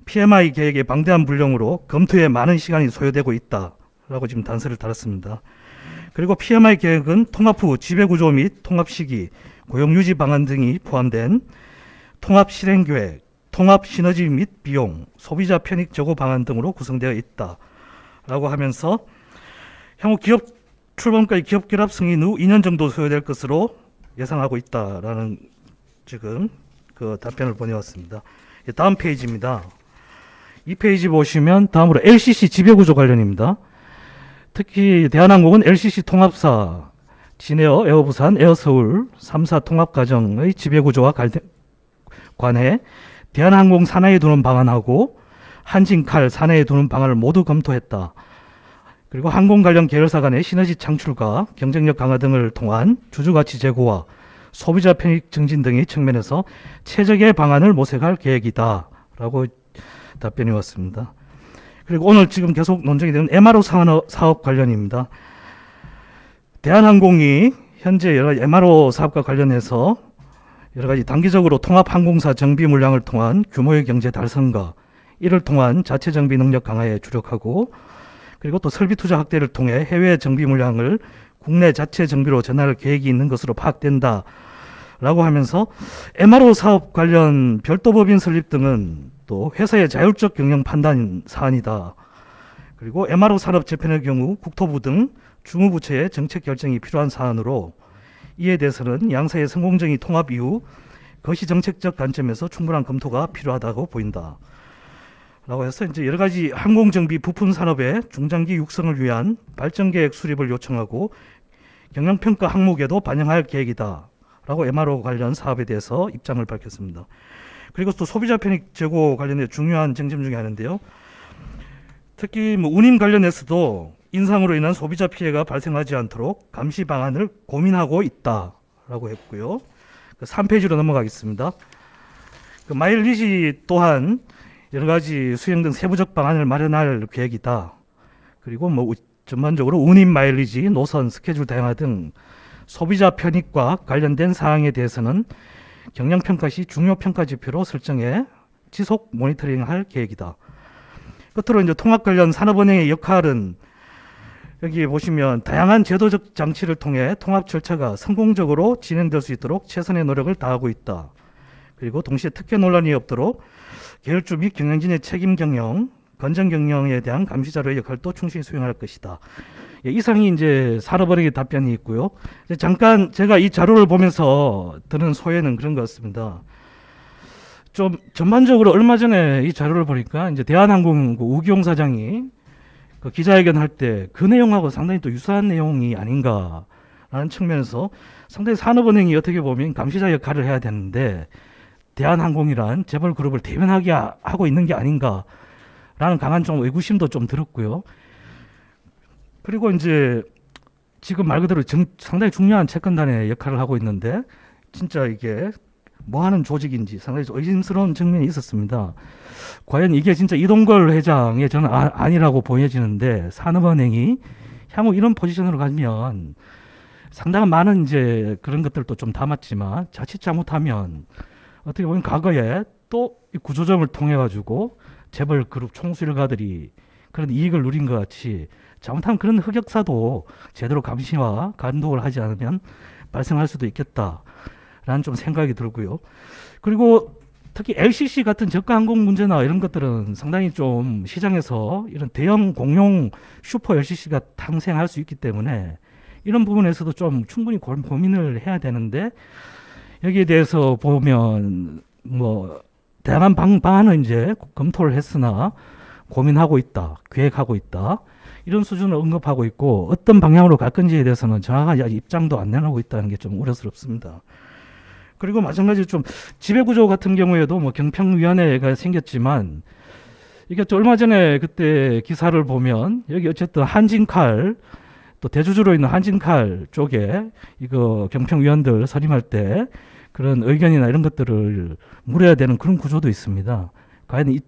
PMI 계획의 방대한 분량으로 검토에 많은 시간이 소요되고 있다라고 지금 단서를 달았습니다. 그리고 PMI 계획은 통합 후 지배구조 및 통합 시기, 고용 유지 방안 등이 포함된 통합 실행 계획, 통합 시너지 및 비용, 소비자 편익 제고 방안 등으로 구성되어 있다라고 하면서 향후 기업 출범까지 기업 결합 승인 후 2년 정도 소요될 것으로 예상하고 있다라는 지금 그 답변을 보내왔습니다. 다음 페이지입니다. 이 페이지 보시면 다음으로 LCC 지배구조 관련입니다. 특히 대한항공은 LCC 통합사 진에어, 에어부산, 에어서울 3사 통합과정의 지배구조와 관해 대한항공 산하에 두는 방안하고 한진칼 산하에 두는 방안을 모두 검토했다. 그리고 항공 관련 계열사 간의 시너지 창출과 경쟁력 강화 등을 통한 주주가치 제고와 소비자 편익 증진 등의 측면에서 최적의 방안을 모색할 계획이다 라고 답변이 왔습니다. 그리고 오늘 지금 계속 논쟁이 되는 MRO 사업 관련입니다. 대한항공이 현재 여러 MRO 사업과 관련해서 여러 가지 단기적으로 통합항공사 정비 물량을 통한 규모의 경제 달성과 이를 통한 자체 정비 능력 강화에 주력하고, 그리고 또 설비 투자 확대를 통해 해외 정비 물량을 국내 자체 정비로 전환할 계획이 있는 것으로 파악된다 라고 하면서 MRO 사업 관련 별도 법인 설립 등은 또 회사의 자율적 경영 판단 사안이다. 그리고 MRO 산업 재편의 경우 국토부 등 주무부처의 정책 결정이 필요한 사안으로 이에 대해서는 양사의 성공적인 통합 이후 거시 정책적 관점에서 충분한 검토가 필요하다고 보인다 라고 해서 이제 여러 가지 항공정비 부품 산업의 중장기 육성을 위한 발전 계획 수립을 요청하고 경영평가 항목에도 반영할 계획이다 라고 MRO 관련 사업에 대해서 입장을 밝혔습니다. 그리고 또 소비자 편익 제고 관련해 중요한 쟁점 중에 하나인데요. 특히 운임 관련해서도 인상으로 인한 소비자 피해가 발생하지 않도록 감시 방안을 고민하고 있다라고 했고요. 3페이지로 넘어가겠습니다. 마일리지 또한 여러 가지 수행 등 세부적 방안을 마련할 계획이다. 그리고 전반적으로 운임 마일리지, 노선, 스케줄 다양화 등 소비자 편익과 관련된 사항에 대해서는 경영평가 시 중요 평가 지표로 설정해 지속 모니터링할 계획이다. 끝으로 이제 통합 관련 산업은행의 역할은 여기 보시면 다양한 제도적 장치를 통해 통합 절차가 성공적으로 진행될 수 있도록 최선의 노력을 다하고 있다. 그리고 동시에 특혜 논란이 없도록 계열주 및 경영진의 책임 경영, 건전 경영에 대한 감시 자료의 역할도 충실히 수행할 것이다. 이상이 이제 산업은행의 답변이 있고요. 이제 잠깐 제가 이 자료를 보면서 드는 소회는 그런 것 같습니다. 좀 전반적으로 얼마 전에 이 자료를 보니까 이제 대한항공 우기용 사장이 그 기자회견 할 때 그 내용하고 상당히 또 유사한 내용이 아닌가라는 측면에서 상당히 산업은행이 어떻게 보면 감시자 역할을 해야 되는데 대한항공이란 재벌 그룹을 대변하게 하고 있는 게 아닌가라는 강한 좀 의구심도 좀 들었고요. 그리고 이제 지금 말 그대로 상당히 중요한 채권단의 역할을 하고 있는데 진짜 이게 뭐 하는 조직인지 상당히 좀 의심스러운 측면이 있었습니다. 과연 이게 진짜 이동걸 회장의 저는 아니라고 보여지는데 산업은행이 향후 이런 포지션으로 가면 상당한 많은 이제 그런 것들도 좀 담았지만 자칫 잘못하면 어떻게 보면 과거에 또 이 구조정을 통해 가지고 재벌 그룹 총수일가들이 그런 이익을 누린 것 같이 잘못하면 그런 흑역사도 제대로 감시와 감독을 하지 않으면 발생할 수도 있겠다라는 좀 생각이 들고요. 그리고 특히 LCC 같은 저가 항공 문제나 이런 것들은 상당히 좀 시장에서 이런 대형 공용 슈퍼 LCC가 탄생할 수 있기 때문에 이런 부분에서도 좀 충분히 고민을 해야 되는데 여기에 대해서 보면 다양한 방안을 이제 검토를 했으나 고민하고 있다, 계획하고 있다 이런 수준을 언급하고 있고 어떤 방향으로 갈 건지에 대해서는 정확한 입장도 안 내놓고 있다는 게 좀 우려스럽습니다. 그리고 마찬가지로 좀 지배구조 같은 경우에도 경평위원회가 생겼지만 이게 또 얼마 전에 그때 기사를 보면 여기 어쨌든 한진칼 또 대주주로 있는 한진칼 쪽에 이거 경평위원들 선임할 때 그런 의견이나 이런 것들을 물어야 되는 그런 구조도 있습니다. 과연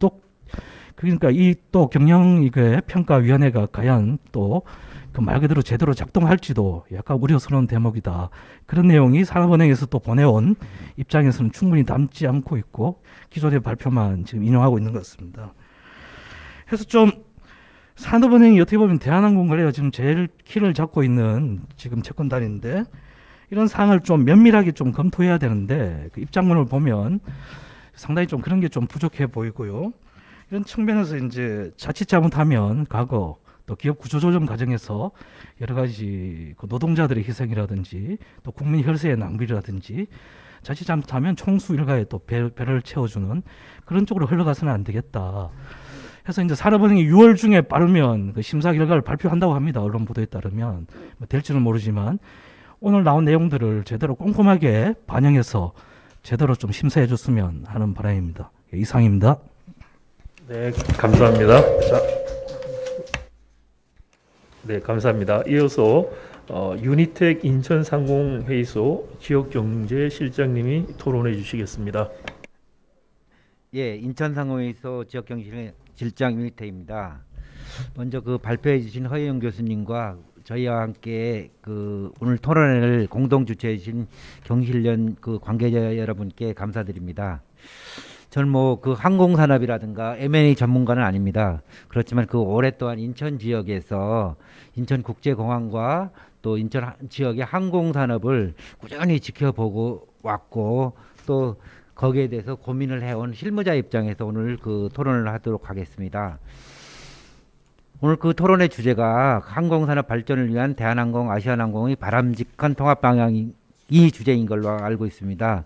그러니까 이 또 경영 이게 평가위원회가 과연 또 그 말 그대로 제대로 작동할지도 약간 우려스러운 대목이다. 그런 내용이 산업은행에서 또 보내온 입장에서는 충분히 담지 않고 있고 기존의 발표만 지금 인용하고 있는 것 같습니다. 그래서 좀 산업은행이 어떻게 보면 대한항공거래가 지금 제일 키를 잡고 있는 지금 채권단인데 이런 사항을 좀 면밀하게 좀 검토해야 되는데 그 입장문을 보면 상당히 좀 그런 게 좀 부족해 보이고요. 이런 측면에서 이제 자칫 잘못하면 과거 또 기업 구조조정 과정에서 여러 가지 그 노동자들의 희생이라든지 또 국민 혈세의 낭비라든지 자칫 잘못하면 총수 일가에 또 배를 채워주는 그런 쪽으로 흘러가서는 안 되겠다. 그래서 이제 산업은행이 6월 중에 빠르면 그 심사 결과를 발표한다고 합니다. 언론 보도에 따르면 뭐 될지는 모르지만 오늘 나온 내용들을 제대로 꼼꼼하게 반영해서 제대로 좀 심사해 줬으면 하는 바람입니다. 예, 이상입니다. 네, 감사합니다. 자, 네, 감사합니다. 이어서 유니텍 인천상공회의소 지역경제실장님이 토론해 주시겠습니다. 예, 인천상공회의소 지역경제실장 유니텍입니다. 먼저 그 발표해 주신 허혜영 교수님과 저희와 함께 그 오늘 토론회를 공동 주최해 주신 경실련 그 관계자 여러분께 감사드립니다. 저는 뭐 그 항공산업이라든가 M&A 전문가는 아닙니다. 그렇지만 그 오랫동안 인천 지역에서 인천국제공항과 또 인천 지역의 항공산업을 꾸준히 지켜보고 왔고 또 거기에 대해서 고민을 해온 실무자 입장에서 오늘 그 토론을 하도록 하겠습니다. 오늘 그 토론의 주제가 항공산업 발전을 위한 대한항공, 아시아나항공의 바람직한 통합 방향이 주제인 걸로 알고 있습니다.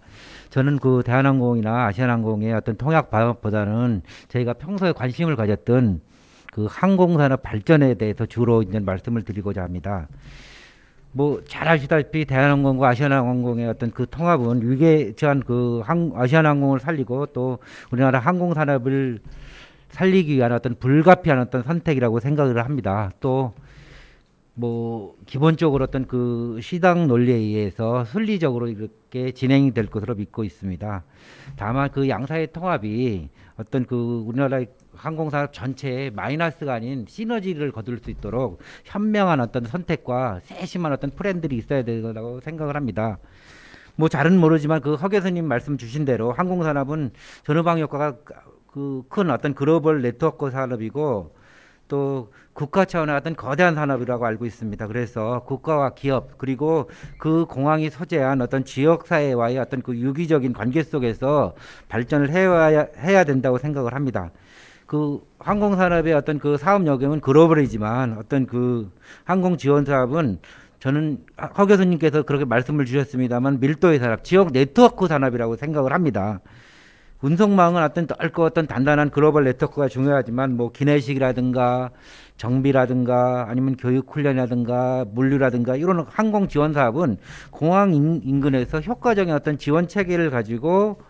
저는 그 대한항공이나 아시아나항공의 어떤 통합 방법보다는 저희가 평소에 관심을 가졌던 그 항공산업 발전에 대해서 주로 이제 말씀을 드리고자 합니다. 뭐 잘 아시다시피 대한항공과 아시아나항공의 어떤 그 통합은 위계처한 그 아시아나항공을 살리고 또 우리나라 항공산업을 살리기 위한 어떤 불가피한 어떤 선택이라고 생각을 합니다. 또 뭐 기본적으로 어떤 그 시장 논리에 의해서 순리적으로 이렇게 진행이 될 것으로 믿고 있습니다. 다만 그 양사의 통합이 어떤 그 우리나라의 항공산업 전체에 마이너스가 아닌 시너지를 거둘 수 있도록 현명한 어떤 선택과 세심한 어떤 플랜들이 있어야 된다고 생각을 합니다. 뭐 잘은 모르지만 그 허 교수님 말씀 주신 대로 항공산업은 전후방 효과가 그 큰 어떤 글로벌 네트워크 산업이고 또 국가 차원의 어떤 거대한 산업이라고 알고 있습니다. 그래서 국가와 기업 그리고 그 공항이 소재한 어떤 지역사회와의 어떤 그 유기적인 관계 속에서 발전을 해야 된다고 생각을 합니다. 그 항공산업의 어떤 그 사업 영역은 글로벌이지만 어떤 그 항공 지원 사업은 저는 허 교수님께서 그렇게 말씀을 주셨습니다만 밀도의 산업, 지역 네트워크 산업이라고 생각을 합니다. 운송망은 어떤 넓고 어떤 단단한 글로벌 네트워크가 중요하지만 뭐 기내식이라든가 정비라든가 아니면 교육 훈련이라든가 물류라든가 이런 항공 지원 사업은 공항 인근에서 효과적인 어떤 지원 체계를 가지고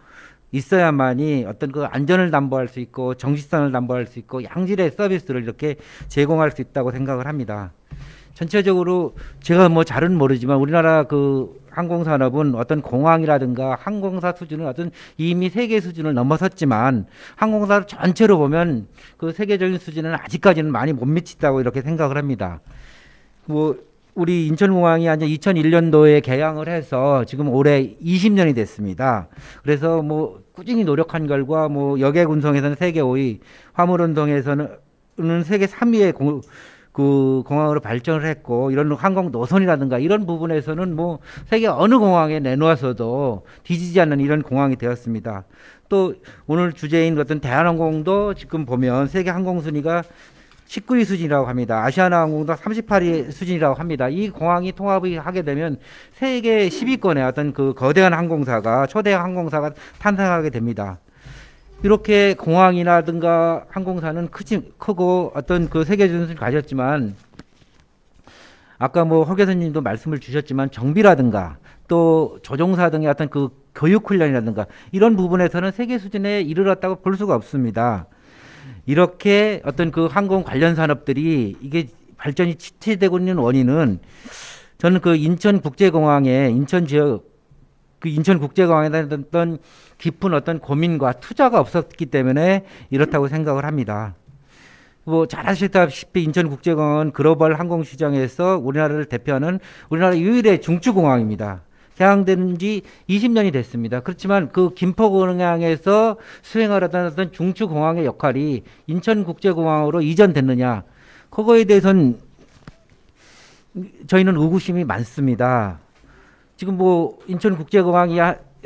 있어야만이 어떤 그 안전을 담보할 수 있고 정시성을 담보할 수 있고 양질의 서비스를 이렇게 제공할 수 있다고 생각을 합니다. 전체적으로 제가 뭐 잘은 모르지만 우리나라 그 항공산업은 어떤 공항이라든가 항공사 수준은 어떤 이미 세계 수준을 넘어섰지만 항공산업 전체로 보면 그 세계적인 수준은 아직까지는 많이 못 미친다고 이렇게 생각을 합니다. 뭐 우리 인천공항이 한 2001년도에 개항을 해서 지금 올해 20년이 됐습니다. 그래서 뭐 꾸준히 노력한 결과 뭐 여객 운송에서는 세계 5위, 화물 운송에서는 세계 3위의 그 공항으로 발전을 했고 이런 항공 노선이라든가 이런 부분에서는 뭐 세계 어느 공항에 내놓아서도 뒤지지 않는 이런 공항이 되었습니다. 또 오늘 주제인 어떤 대한항공도 지금 보면 세계 항공 순위가 19위 수준이라고 합니다. 아시아나항공도 38위 수준이라고 합니다. 이 공항이 통합이 하게 되면 세계 10위권의 어떤 그 거대한 항공사가 초대 항공사가 탄생하게 됩니다. 이렇게 공항이라든가 항공사는 크고 어떤 그 세계 준수를 가졌지만 아까 뭐 허 교수님도 말씀을 주셨지만 정비라든가 또 조종사 등의 어떤 그 교육 훈련이라든가 이런 부분에서는 세계 수준에 이르렀다고 볼 수가 없습니다. 이렇게 어떤 그 항공 관련 산업들이 이게 발전이 지체되고 있는 원인은 저는 그 인천국제공항에 인천 지역 그 인천국제공항에 대한 어떤 깊은 어떤 고민과 투자가 없었기 때문에 이렇다고 생각을 합니다. 뭐 잘 아시다시피 인천국제공항은 글로벌 항공시장에서 우리나라를 대표하는 우리나라 유일의 중추공항입니다. 개항된 지 20년이 됐습니다. 그렇지만 그 김포공항에서 수행하려던 어떤 중추공항의 역할이 인천국제공항으로 이전됐느냐, 그거에 대해서는 저희는 의구심이 많습니다. 지금 뭐 인천국제공항이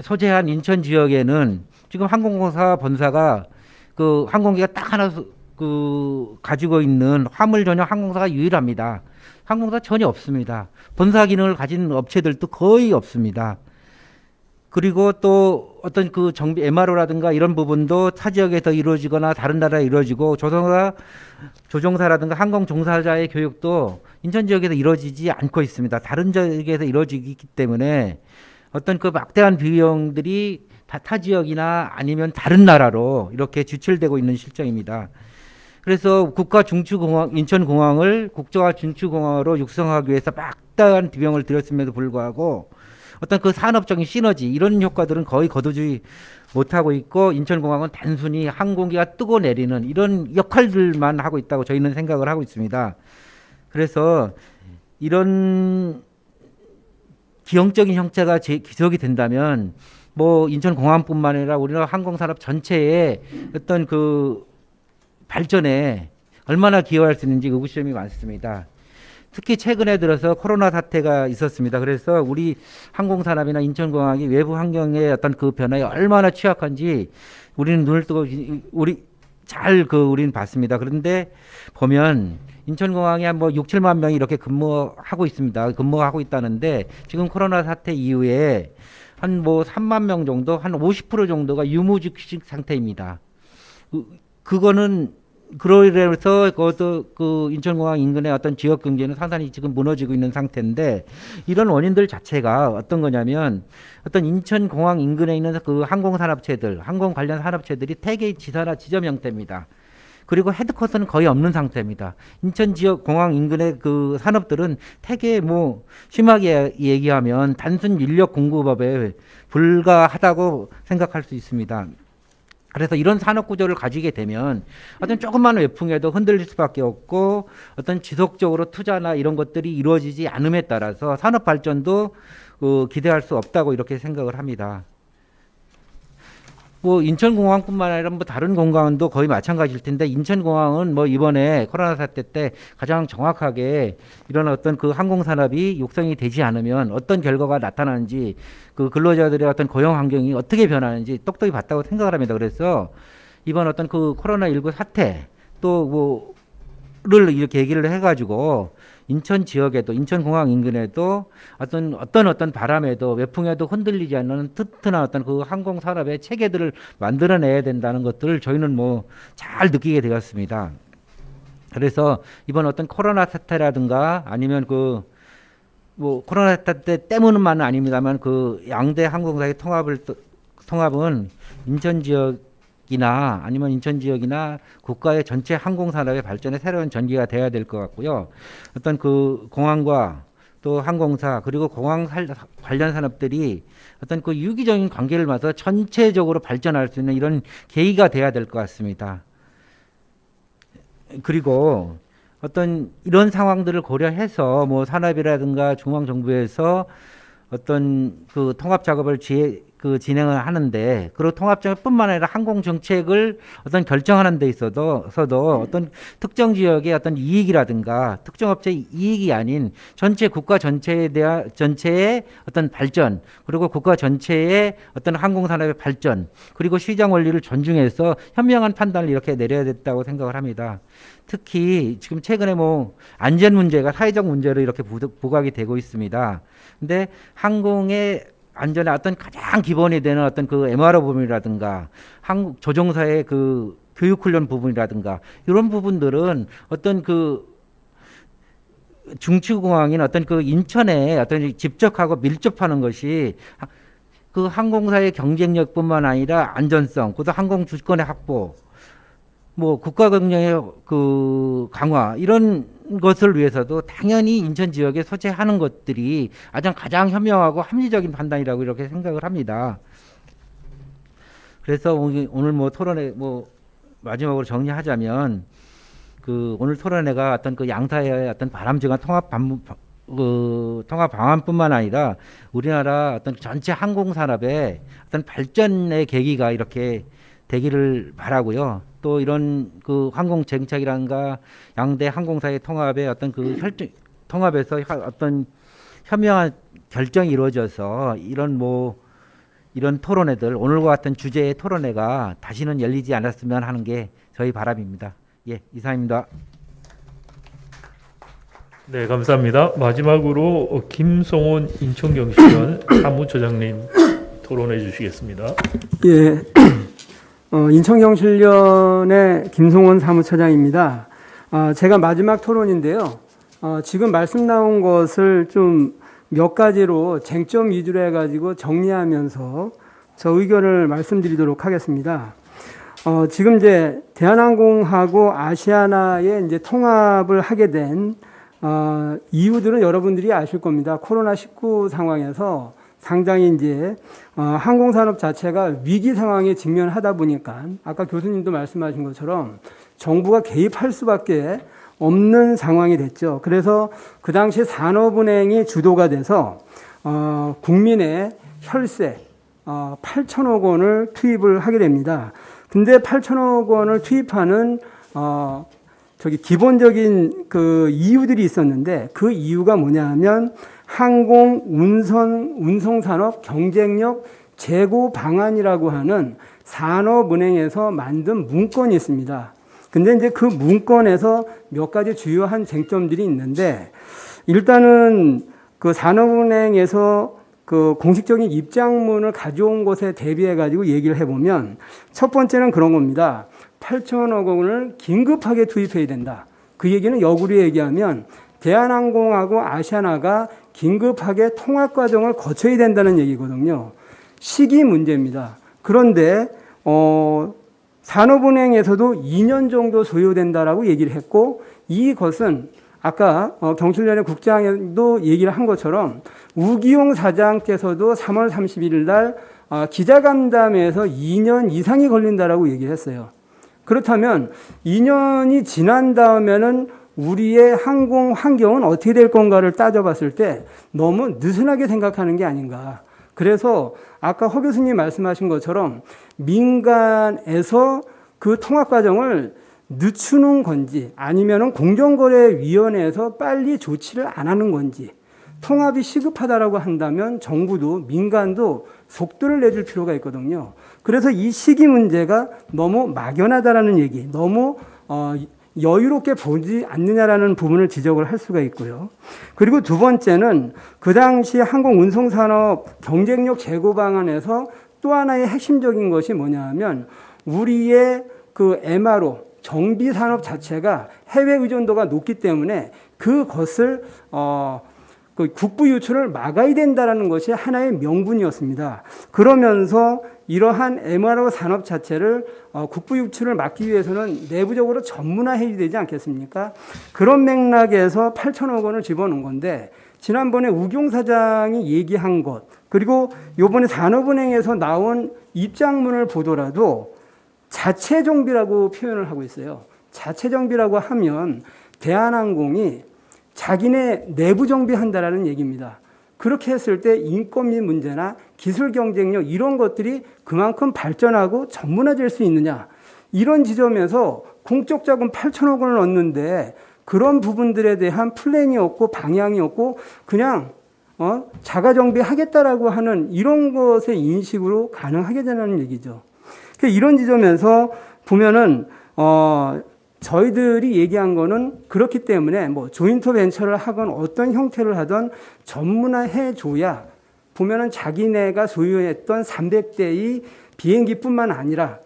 소재한 인천 지역에는 지금 항공공사 본사가 그 항공기가 딱 하나 그 가지고 있는 화물 전용 항공사가 유일합니다. 항공사 전혀 없습니다. 본사 기능을 가진 업체들도 거의 없습니다. 그리고 또 어떤 그 정비 MRO라든가 이런 부분도 타 지역에서 이루어지거나 다른 나라에 이루어지고 조종사라든가 항공 종사자의 교육도 인천 지역에서 이루어지지 않고 있습니다. 다른 지역에서 이루어지기 때문에 어떤 그 막대한 비용들이 타 지역이나 아니면 다른 나라로 이렇게 유출되고 있는 실정입니다. 그래서 국가 중추공항 인천공항을 국제화 중추공항으로 육성하기 위해서 막대한 비용을 들였음에도 불구하고 어떤 그 산업적인 시너지 이런 효과들은 거의 거두지 못하고 있고, 인천공항은 단순히 항공기가 뜨고 내리는 이런 역할들만 하고 있다고 저희는 생각을 하고 있습니다. 그래서 이런 기형적인 형태가 지속이 된다면 뭐 인천공항뿐만 아니라 우리나라 항공산업 전체의 어떤 그 발전에 얼마나 기여할 수 있는지 의구심이 많습니다. 특히 최근에 들어서 코로나 사태가 있었습니다. 그래서 우리 항공산업이나 인천공항이 외부 환경의 어떤 그 변화에 얼마나 취약한지 우리는 눈을 뜨고 우리는 봤습니다. 그런데 보면 인천공항에 한 뭐 6, 7만 명이 이렇게 근무하고 있습니다. 근무하고 있다는데 지금 코로나 사태 이후에 한 뭐 3만 명 정도, 한 50% 정도가 유무직식 상태입니다. 그거는 그래서 그것도 그 인천공항 인근의 어떤 지역 경제는 상당히 지금 무너지고 있는 상태인데, 이런 원인들 자체가 어떤 거냐면 어떤 인천공항 인근에 있는 그 항공산업체들, 항공 관련 산업체들이 태계 지사나 지점 형태입니다. 그리고 헤드쿼터는 거의 없는 상태입니다. 인천 지역 공항 인근의 그 산업들은 태계 뭐 심하게 얘기하면 단순 인력 공급업에 불과하다고 생각할 수 있습니다. 그래서 이런 산업 구조를 가지게 되면 어떤 조그마한 외풍에도 흔들릴 수밖에 없고, 어떤 지속적으로 투자나 이런 것들이 이루어지지 않음에 따라서 산업 발전도 기대할 수 없다고 이렇게 생각을 합니다. 뭐 인천공항뿐만 아니라 뭐 다른 공항도 거의 마찬가지일 텐데, 인천공항은 뭐 이번에 코로나 사태 때 가장 정확하게 이런 어떤 그 항공산업이 육성이 되지 않으면 어떤 결과가 나타나는지, 그 근로자들의 어떤 고용 환경이 어떻게 변하는지 똑똑히 봤다고 생각을 합니다. 그래서 이번 어떤 그 코로나19 사태 또 뭐를 이렇게 얘기를 해가지고 인천 지역에도, 인천공항 인근에도 어떤 바람에도 외풍에도 흔들리지 않는 튼튼한 어떤 그 항공산업의 체계들을 만들어내야 된다는 것들을 저희는 뭐 잘 느끼게 되었습니다. 그래서 이번 어떤 코로나 사태라든가 아니면 그 뭐 코로나 사태 때문만은 아닙니다만 그 양대 항공사의 통합은 인천 지역이나 아니면 인천 지역이나 국가의 전체 항공산업의 발전에 새로운 전기가 돼야 될 것 같고요. 어떤 그 공항과 또 항공사 그리고 공항 관련 산업들이 어떤 그 유기적인 관계를 맞서 전체적으로 발전할 수 있는 이런 계기가 돼야 될 것 같습니다. 그리고 어떤 이런 상황들을 고려해서 뭐 산업이라든가 중앙정부에서 어떤 그 통합 작업을 진행을 하는데, 그리고 통합 작업뿐만 아니라 항공 정책을 어떤 결정하는 데 있어서도 어떤 특정 지역의 어떤 이익이라든가 특정 업체의 이익이 아닌 전체 국가 전체의 어떤 발전, 그리고 국가 전체의 어떤 항공 산업의 발전, 그리고 시장 원리를 존중해서 현명한 판단을 이렇게 내려야 됐다고 생각을 합니다. 특히 지금 최근에 뭐 안전 문제가 사회적 문제로 이렇게 부각이 되고 있습니다. 근데 항공의 안전의 어떤 가장 기본이 되는 어떤 그 MRO 부분이라든가 한국 조종사의 그 교육 훈련 부분이라든가 이런 부분들은 어떤 그 중추공항인 어떤 그 인천에 어떤 집적하고 밀접하는 것이 그 항공사의 경쟁력뿐만 아니라 안전성, 그것도 항공 주권의 확보, 뭐 국가 경영의 그 강화 이런 것을 위해서도 당연히 인천 지역에 소재하는 것들이 가장 현명하고 합리적인 판단이라고 이렇게 생각을 합니다. 그래서 오늘 뭐 토론회 뭐 마지막으로 정리하자면 그 오늘 토론회가 어떤 그 양사의 어떤 바람직한 통합 방안뿐만 아니라 우리나라 어떤 전체 항공 산업의 어떤 발전의 계기가 이렇게 되기를 바라고요. 또 이런 그 항공 정책이란가 양대 항공사의 통합의 어떤 그 통합에서 어떤 현명한 결정이 이루어져서 이런 토론회들 오늘과 같은 주제의 토론회가 다시는 열리지 않았으면 하는 게 저희 바람입니다. 예, 이상입니다. 네, 감사합니다. 마지막으로 김송원 인천경실련 사무처장님 토론해 주시겠습니다. 예, 인천경실련의 김송원 사무처장입니다. 제가 마지막 토론인데요. 지금 말씀 나온 것을 좀 몇 가지로 쟁점 위주로 해가지고 정리하면서 저 의견을 말씀드리도록 하겠습니다. 지금 이제 대한항공하고 아시아나의 이제 통합을 하게 된 이유들은 여러분들이 아실 겁니다. 코로나19 상황에서 상당히 이제 항공산업 자체가 위기 상황에 직면하다 보니까 아까 교수님도 말씀하신 것처럼 정부가 개입할 수밖에 없는 상황이 됐죠. 그래서 그 당시 산업은행이 주도가 돼서 국민의 혈세 8천억 원을 투입을 하게 됩니다. 근데 8천억 원을 투입하는 기본적인 그 이유들이 있었는데 그 이유가 뭐냐 하면 항공 운송 산업 경쟁력 제고 방안이라고 하는 산업은행에서 만든 문건이 있습니다. 근데 이제 그 문건에서 몇 가지 주요한 쟁점들이 있는데 일단은 그 산업은행에서 그 공식적인 입장문을 가져온 것에 대비해 가지고 얘기를 해보면 첫 번째는 그런 겁니다. 8천억 원을 긴급하게 투입해야 된다. 그 얘기는 역으로 얘기하면 대한항공하고 아시아나가 긴급하게 통합 과정을 거쳐야 된다는 얘기거든요. 시기 문제입니다. 그런데 산업은행에서도 2년 정도 소요된다라고 얘기를 했고 이것은 아까 경실련의 국장도 얘기를 한 것처럼 우기용 사장께서도 3월 31일 날 기자간담회에서 2년 이상이 걸린다라고 얘기를 했어요. 그렇다면 2년이 지난 다음에는 우리의 항공 환경은 어떻게 될 건가를 따져봤을 때 너무 느슨하게 생각하는 게 아닌가. 그래서 아까 허 교수님 말씀하신 것처럼 민간에서 그 통합 과정을 늦추는 건지 아니면은 공정거래위원회에서 빨리 조치를 안 하는 건지 통합이 시급하다라고 한다면 정부도 민간도 속도를 내줄 필요가 있거든요. 그래서 이 시기 문제가 너무 막연하다라는 얘기, 너무 여유롭게 보지 않느냐라는 부분을 지적을 할 수가 있고요. 그리고 두 번째는 그 당시 항공운송산업 경쟁력 제고 방안에서 또 하나의 핵심적인 것이 뭐냐 하면 우리의 그 MRO 정비 산업 자체가 해외 의존도가 높기 때문에 그것을 그 국부 유출을 막아야 된다라는 것이 하나의 명분이었습니다. 그러면서 이러한 MRO 산업 자체를 국부 유출을 막기 위해서는 내부적으로 전문화해야 되지 않겠습니까? 그런 맥락에서 8천억 원을 집어넣은 건데 지난번에 우경 사장이 얘기한 것 그리고 이번에 산업은행에서 나온 입장문을 보더라도 자체 정비라고 표현을 하고 있어요. 자체 정비라고 하면 대한항공이 자기네 내부 정비한다라는 얘기입니다. 그렇게 했을 때 인건비 문제나 기술 경쟁력 이런 것들이 그만큼 발전하고 전문화될 수 있느냐. 이런 지점에서 공적 자금 8천억 원을 얻는데 그런 부분들에 대한 플랜이 없고 방향이 없고 그냥 자가 정비하겠다라고 하는 이런 것의 인식으로 가능하게 되는 얘기죠. 이런 지점에서 보면은 저희들이 얘기한 거는 그렇기 때문에 뭐 조인트 벤처를 하건 어떤 형태를 하든 전문화해 줘야 보면은 자기네가 소유했던 300대의 비행기뿐만 아니라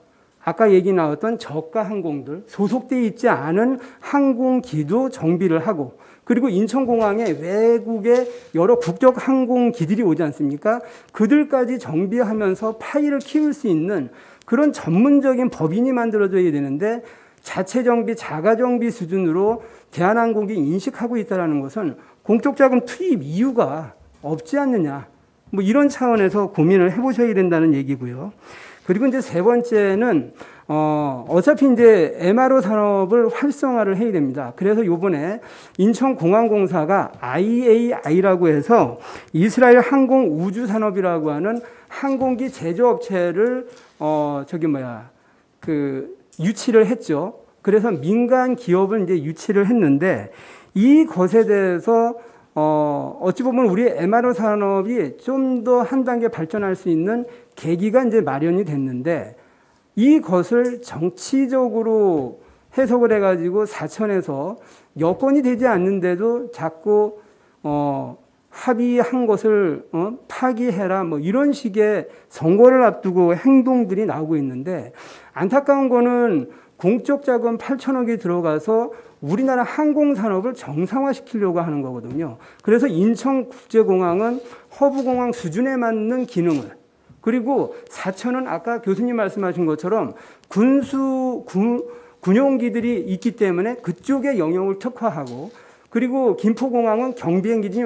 아까 얘기 나왔던 저가 항공들 소속돼 있지 않은 항공기도 정비를 하고 그리고 인천공항에 외국의 여러 국적 항공기들이 오지 않습니까? 그들까지 정비하면서 파일을 키울 수 있는 그런 전문적인 법인이 만들어져야 되는데 자체 정비, 자가 정비 수준으로 대한항공이 인식하고 있다는 것은 공적 자금 투입 이유가 없지 않느냐. 뭐 이런 차원에서 고민을 해보셔야 된다는 얘기고요. 그리고 이제 세 번째는 어차피 이제 MRO 산업을 활성화를 해야 됩니다. 그래서 요번에 인천공항공사가 IAI라고 해서 이스라엘 항공우주산업이라고 하는 항공기 제조업체를 유치를 했죠. 그래서 민간 기업을 이제 유치를 했는데 이것에 대해서 어찌 보면 우리 MRO 산업이 좀 더 한 단계 발전할 수 있는 계기가 이제 마련이 됐는데 이것을 정치적으로 해석을 해가지고 사천에서 여건이 되지 않는데도 자꾸 합의한 것을 파기해라 뭐 이런 식의 선거를 앞두고 행동들이 나오고 있는데 안타까운 거는 공적 자금 8천억이 들어가서 우리나라 항공산업을 정상화시키려고 하는 거거든요. 그래서 인천국제공항은 허브공항 수준에 맞는 기능을 그리고 사천은 아까 교수님 말씀하신 것처럼 군용기들이 있기 때문에 그쪽에 영역을 특화하고 그리고 김포공항은 경비행기들이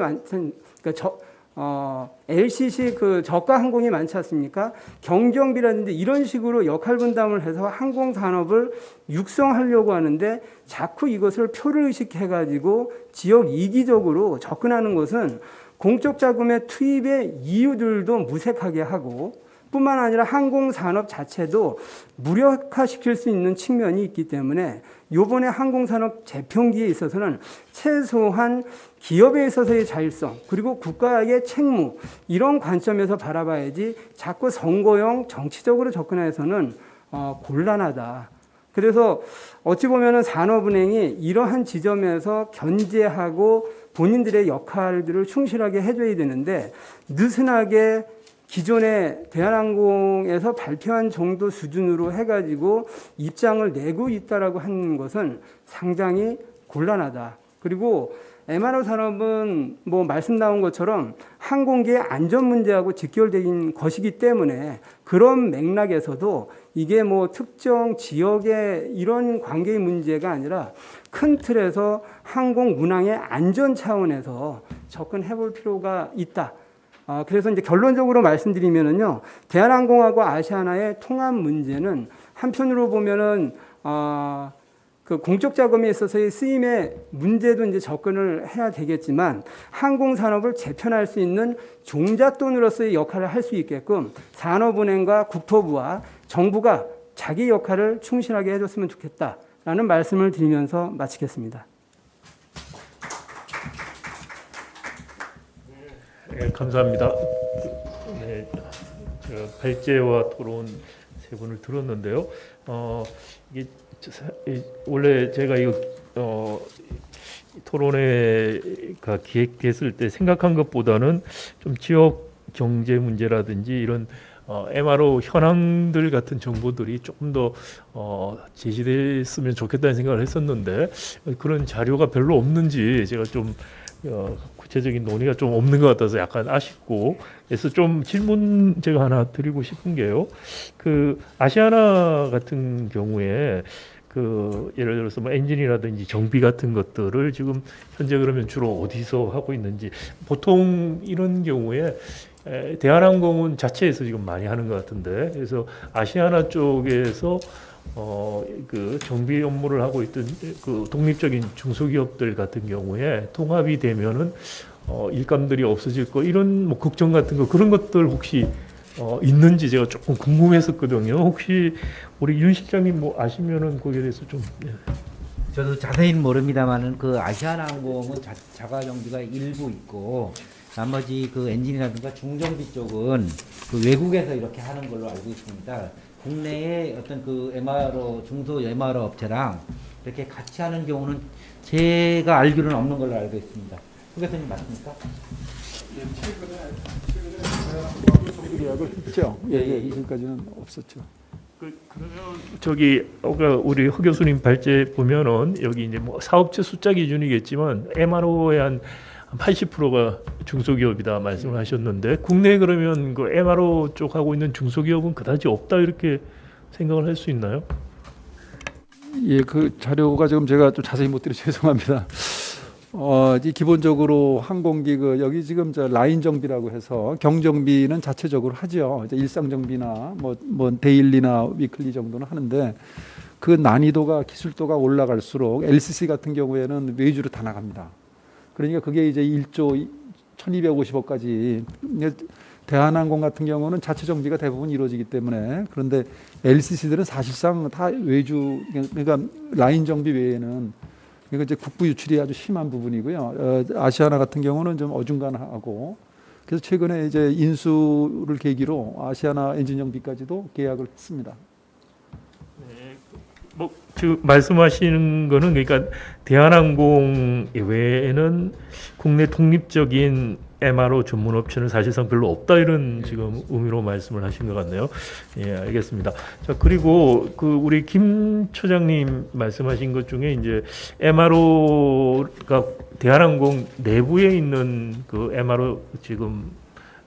LCC 그 저가 항공이 많지 않습니까? 경정비라든지 이런 식으로 역할 분담을 해서 항공산업을 육성하려고 하는데 자꾸 이것을 표를 의식해가지고 지역 이기적으로 접근하는 것은 공적 자금의 투입의 이유들도 무색하게 하고 뿐만 아니라 항공산업 자체도 무력화시킬 수 있는 측면이 있기 때문에 이번에 항공산업 재편기에 있어서는 최소한 기업에 있어서의 자율성 그리고 국가의 책무 이런 관점에서 바라봐야지 자꾸 선거용 정치적으로 접근해서는 곤란하다. 그래서 어찌 보면은 산업은행이 이러한 지점에서 견제하고 본인들의 역할들을 충실하게 해줘야 되는데 느슨하게 기존에 대한항공에서 발표한 정도 수준으로 해가지고 입장을 내고 있다라고 하는 것은 상당히 곤란하다. 그리고 MRO 산업은 뭐 말씀 나온 것처럼 항공기의 안전 문제하고 직결된 것이기 때문에 그런 맥락에서도 이게 뭐 특정 지역의 이런 관계의 문제가 아니라 큰 틀에서 항공 운항의 안전 차원에서 접근해 볼 필요가 있다. 그래서 이제 결론적으로 말씀드리면은요, 대한항공하고 아시아나의 통합 문제는 한편으로 보면은 그 공적 자금에 있어서의 쓰임의 문제도 이제 접근을 해야 되겠지만 항공 산업을 재편할 수 있는 종잣돈으로서의 역할을 할 수 있게끔 산업은행과 국토부와 정부가 자기 역할을 충실하게 해줬으면 좋겠다라는 말씀을 드리면서 마치겠습니다. 네, 감사합니다. 네, 제가 발제와 토론 세 분을 들었는데요. 이게 원래 제가 이거 토론회가 기획됐을 때 생각한 것보다는 좀 지역 경제 문제라든지 이런 MRO 현황들 같은 정보들이 조금 더 제시됐으면 좋겠다는 생각을 했었는데 그런 자료가 별로 없는지 제가 좀 구체적인 논의가 좀 없는 것 같아서 약간 아쉽고 그래서 좀 질문 제가 하나 드리고 싶은 게요. 그 아시아나 같은 경우에 그 예를 들어서 뭐 엔진이라든지 정비 같은 것들을 지금 현재 그러면 주로 어디서 하고 있는지 보통 이런 경우에 대한항공은 자체에서 지금 많이 하는 것 같은데 그래서 아시아나 쪽에서 그 정비 업무를 하고 있던 그 독립적인 중소기업들 같은 경우에 통합이 되면은 일감들이 없어질 거 이런 뭐 걱정 같은 거 그런 것들 혹시 있는지 제가 조금 궁금했었거든요. 혹시 우리 윤 실장님 뭐 아시면은 거기에 대해서 좀 저도 자세히는 모릅니다만은 그 아시아나항공은 자가 정비가 일부 있고 나머지 그 엔진이라든가 중정비 쪽은 그 외국에서 이렇게 하는 걸로 알고 있습니다. 국내에 어떤 그 MRO 중소 MRO 업체랑 이렇게 같이 하는 경우는 제가 알기로는 없는 걸로 알고 있습니다. 후 교수님 맞습니까? 최근에 계약을 했죠. 예, 지금까지는 없었죠. 그러면 저기 우리 허 교수님 발제 보면은 여기 이제 뭐 사업체 숫자 기준이겠지만 MRO의 한 80%가 중소기업이다 말씀을 하셨는데 국내에 그러면 그 MRO 쪽 하고 있는 중소기업은 그다지 없다 이렇게 생각을 할 수 있나요? 예, 그 자료가 지금 제가 좀 자세히 못 드려서 죄송합니다. 이 기본적으로 항공기 여기 지금 저 라인 정비라고 해서 경정비는 자체적으로 하죠. 이제 일상 정비나 뭐 데일리나 위클리 정도는 하는데 그 난이도가 기술도가 올라갈수록 LCC 같은 경우에는 외주로 다 나갑니다. 그러니까 그게 이제 1조 1250억까지. 대한항공 같은 경우는 자체 정비가 대부분 이루어지기 때문에 그런데 LCC들은 사실상 다 외주 그러니까 라인 정비 외에는 그러니까 이제 국부 유출이 아주 심한 부분이고요. 아시아나 같은 경우는 좀 어중간하고 그래서 최근에 이제 인수를 계기로 아시아나 엔진 정비까지도 계약을 했습니다. 뭐 지금 말씀하시는 거는 그러니까 대한항공 외에는 국내 독립적인 MRO 전문 업체는 사실상 별로 없다 이런 지금 의미로 말씀을 하신 것 같네요. 예, 알겠습니다. 자, 그리고 그 우리 김 처장님 말씀하신 것 중에 이제 MRO가 대한항공 내부에 있는 그 MRO 지금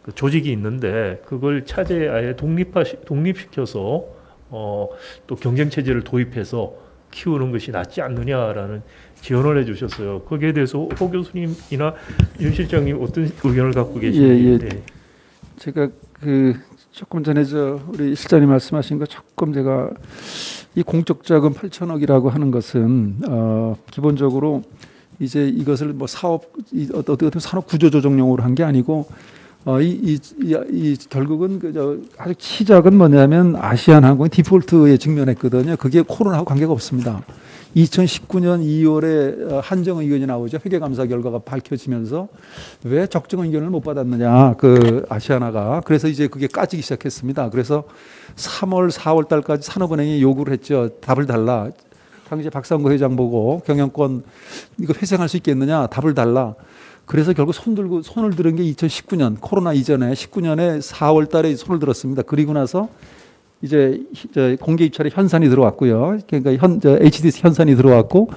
그 조직이 있는데 그걸 차제 아예 독립시켜서 또 경쟁 체제를 도입해서 키우는 것이 낫지 않느냐라는 지원을 해주셨어요. 거기에 대해서 호 교수님이나 윤 실장님 어떤 의견을 갖고 계신지. 예. 제가 그 조금 전에 우리 실장님 말씀하신 거 조금 제가 이 공적 자금 8천억이라고 하는 것은 기본적으로 이제 이것을 뭐 어떤 산업 구조 조정용으로 한 게 아니고 이 결국은 아주 시작은 뭐냐면 아시아나항공이 디폴트에 직면했거든요. 그게 코로나하고 관계가 없습니다. 2019년 2월에 한정 의견이 나오죠. 회계감사 결과가 밝혀지면서 왜 적정 의견을 못 받았느냐, 그 아시아나가. 그래서 이제 그게 까지기 시작했습니다. 그래서 3월, 4월 달까지 산업은행이 요구를 했죠. 답을 달라. 당시 박상구 회장 보고 경영권 이거 회생할 수 있겠느냐, 답을 달라. 그래서 결국 손을 들은 게 2019년 코로나 이전에 19년에 4월 달에 손을 들었습니다. 그리고 나서 이제 공개 입찰에 현산이 들어왔고요. 그러니까 HDS 현산이 들어왔고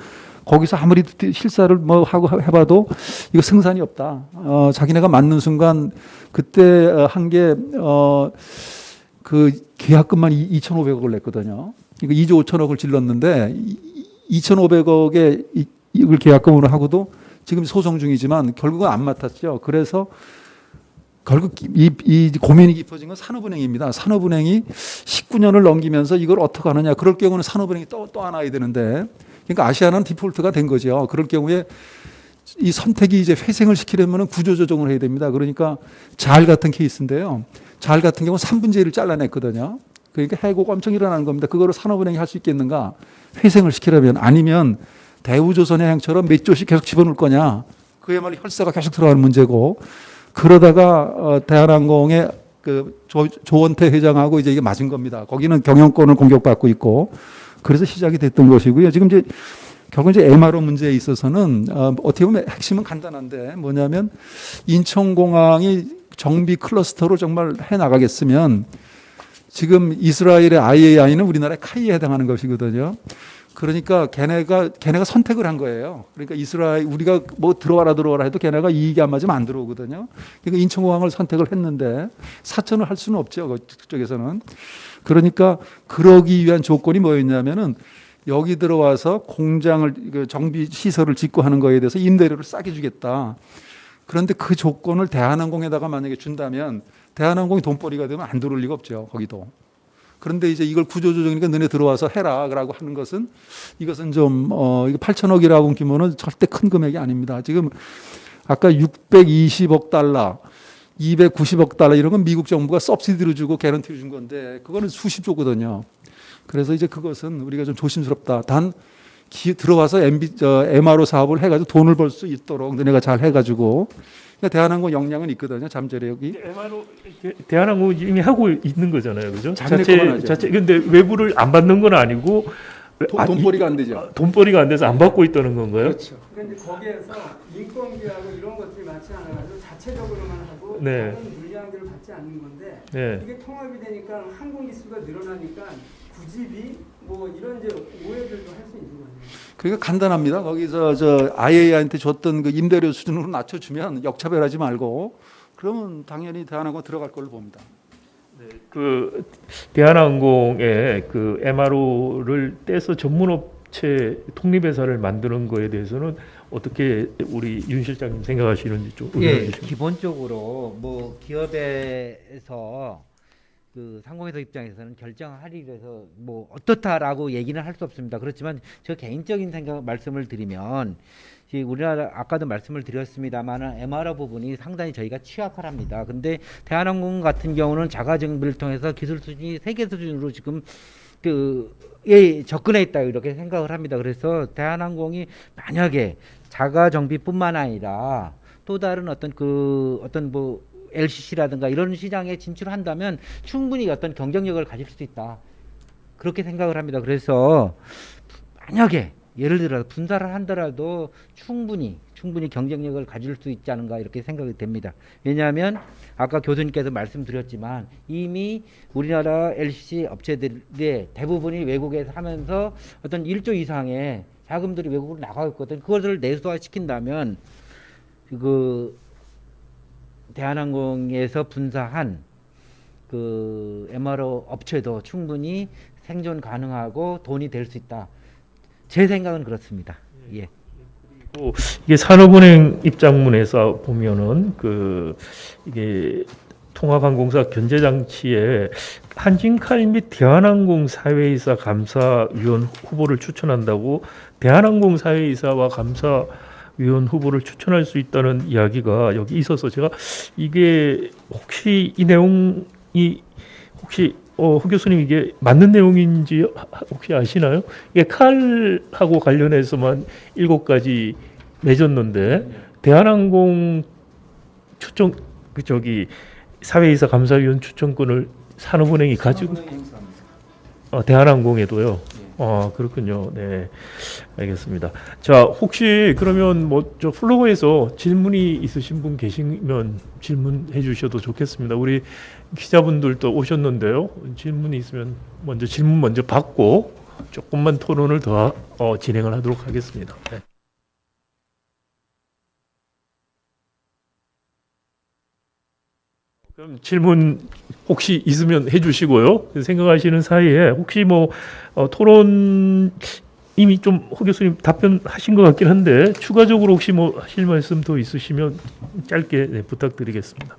거기서 아무리 실사를 뭐 하고 해봐도 이거 승산이 없다. 자기네가 맞는 순간 그때 한 게 그 계약금만 2,500억을 냈거든요. 그러니까 2조 5천억을 질렀는데 2,500억에 이걸 계약금으로 하고도 지금 소송 중이지만 결국은 안 맡았죠. 그래서 결국 이 고민이 깊어진 건 산업은행입니다. 산업은행이 19년을 넘기면서 이걸 어떻게 하느냐. 그럴 경우는 산업은행이 또 안아야 되는데, 그러니까 아시아나는 디폴트가 된 거죠. 그럴 경우에 이 선택이 이제 회생을 시키려면 구조조정을 해야 됩니다. 그러니까 잘 같은 케이스인데요. 잘 같은 경우는 3분의 1을 잘라냈거든요. 그러니까 해고가 엄청 일어나는 겁니다. 그거를 산업은행이 할 수 있겠는가? 회생을 시키려면. 아니면 대우조선해양처럼 몇 조씩 계속 집어넣을 거냐. 그야말로 혈세가 계속 들어가는 문제고. 그러다가 대한항공의 그 조원태 회장하고 이제 이게 맞은 겁니다. 거기는 경영권을 공격받고 있고. 그래서 시작이 됐던 것이고요. 지금 이제 결국 이제 MRO 문제에 있어서는 어떻게 보면 핵심은 간단한데 뭐냐면 인천공항이 정비 클러스터로 정말 해 나가겠으면 지금 이스라엘의 IAI는 우리나라의 카이에 해당하는 것이거든요. 그러니까 걔네가 선택을 한 거예요. 그러니까 이스라엘 우리가 뭐 들어와라 해도 걔네가 이익이 안 맞으면 안 들어오거든요. 그러니까 인천공항을 선택을 했는데 사천을 할 수는 없죠. 그쪽에서는. 그러니까 그러기 위한 조건이 뭐였냐면은 여기 들어와서 공장을 정비 시설을 짓고 하는 거에 대해서 임대료를 싸게 주겠다. 그런데 그 조건을 대한항공에다가 만약에 준다면 대한항공이 돈벌이가 되면 안 들어올 리가 없죠. 거기도. 그런데 이제 이걸 구조조정이니까 너네 들어와서 해라라고 하는 것은 이것은 좀 이거 8천억이라고 규모는 절대 큰 금액이 아닙니다. 지금 아까 620억 달러, 290억 달러 이런 건 미국 정부가 서브시디로 주고 개런티를 준 건데 그거는 수십조거든요. 그래서 이제 그것은 우리가 좀 조심스럽다. 단 들어와서 MRO 사업을 해가지고 돈을 벌 수 있도록 너네가 잘 해가지고. 그러니까 대한항공 역량은 있거든요. 잠재력이. MRO 대한항공이 이미 하고 있는 거잖아요, 그죠? 자체. 근데 외부를 안 받는 건 아니고 돈벌이가 안 되죠. 돈벌이가 안 돼서 안 받고 있다는 건가요? 그렇죠. 그런데 거기에서 인건비하고 이런 것들이 많지 않아가지고 자체적으로만 하고 네. 다른 물량들을 받지 않는 건데 네. 이게 통합이 되니까 항공 기수가 늘어나니까 구집이 뭐 이런 이제 오해들도 할 수 있는 거예요. 그러니까 간단합니다. 거기서 IAI한테 줬던 그 임대료 수준으로 낮춰주면 역차별하지 말고 그러면 당연히 대한항공 들어갈 걸로 봅니다. 네, 그 대한항공의 그 MRO를 떼서 전문업 업체 독립회사를 만드는 거에 대해서는 어떻게 우리 윤 실장님 생각하시는지 좀 의견을 예, 주시면. 기본적으로 뭐 기업에서 그 상공회사 입장에서는 결정하리 그래서 뭐 어떻다라고 얘기는 할 수 없습니다. 그렇지만 저 개인적인 생각 말씀을 드리면 우리나라 아까도 말씀을 드렸습니다만 MRO 부분이 상당히 저희가 취약합니다. 근데 대한항공 같은 경우는 자가 정비를 통해서 기술 수준이 세계 수준으로 지금 접근해 있다 이렇게 생각을 합니다. 그래서 대한항공이 만약에 자가 정비뿐만 아니라 또 다른 어떤 뭐 LCC라든가 이런 시장에 진출한다면 충분히 어떤 경쟁력을 가질 수 있다. 그렇게 생각을 합니다. 그래서 만약에 예를 들어 분사를 한다라도 충분히 경쟁력을 가질 수 있지 않은가 이렇게 생각이 됩니다. 왜냐하면 아까 교수님께서 말씀드렸지만 이미 우리나라 LCC 업체들의 대부분이 외국에서 하면서 어떤 1조 이상의 자금들이 외국으로 나가고 있거든. 그것을 내수화시킨다면 대한항공에서 분사한 MRO 업체도 충분히 생존 가능하고 돈이 될 수 있다. 제 생각은 그렇습니다. 예. 이게 산업은행 입장문에서 보면은 이게 통합항공사 견제장치에 한진칼 및 대한항공 사회이사 감사위원 후보를 추천한다고 대한항공 사회이사와 감사위원 후보를 추천할 수 있다는 이야기가 여기 있어서 제가 이게 혹시 이 내용이 혹시 후 교수님 이게 맞는 내용인지 혹시 아시나요? 이게 칼하고 관련해서만 7가지 맺었는데 대한항공 추천 사회이사 감사위원 추천권을 산업은행이 가지고 대한항공에도요. 그렇군요. 네, 알겠습니다. 자, 혹시 그러면 저 플로어에서 질문이 있으신 분 계시면 질문해 주셔도 좋겠습니다. 우리 기자분들도 오셨는데요. 질문이 있으면 질문 먼저 받고 조금만 토론을 더 진행을 하도록 하겠습니다. 네. 그럼 질문 혹시 있으면 해주시고요. 생각하시는 사이에 혹시 토론 이미 좀 호 교수님 답변하신 것 같긴 한데 추가적으로 혹시 하실 말씀 더 있으시면 짧게 부탁드리겠습니다.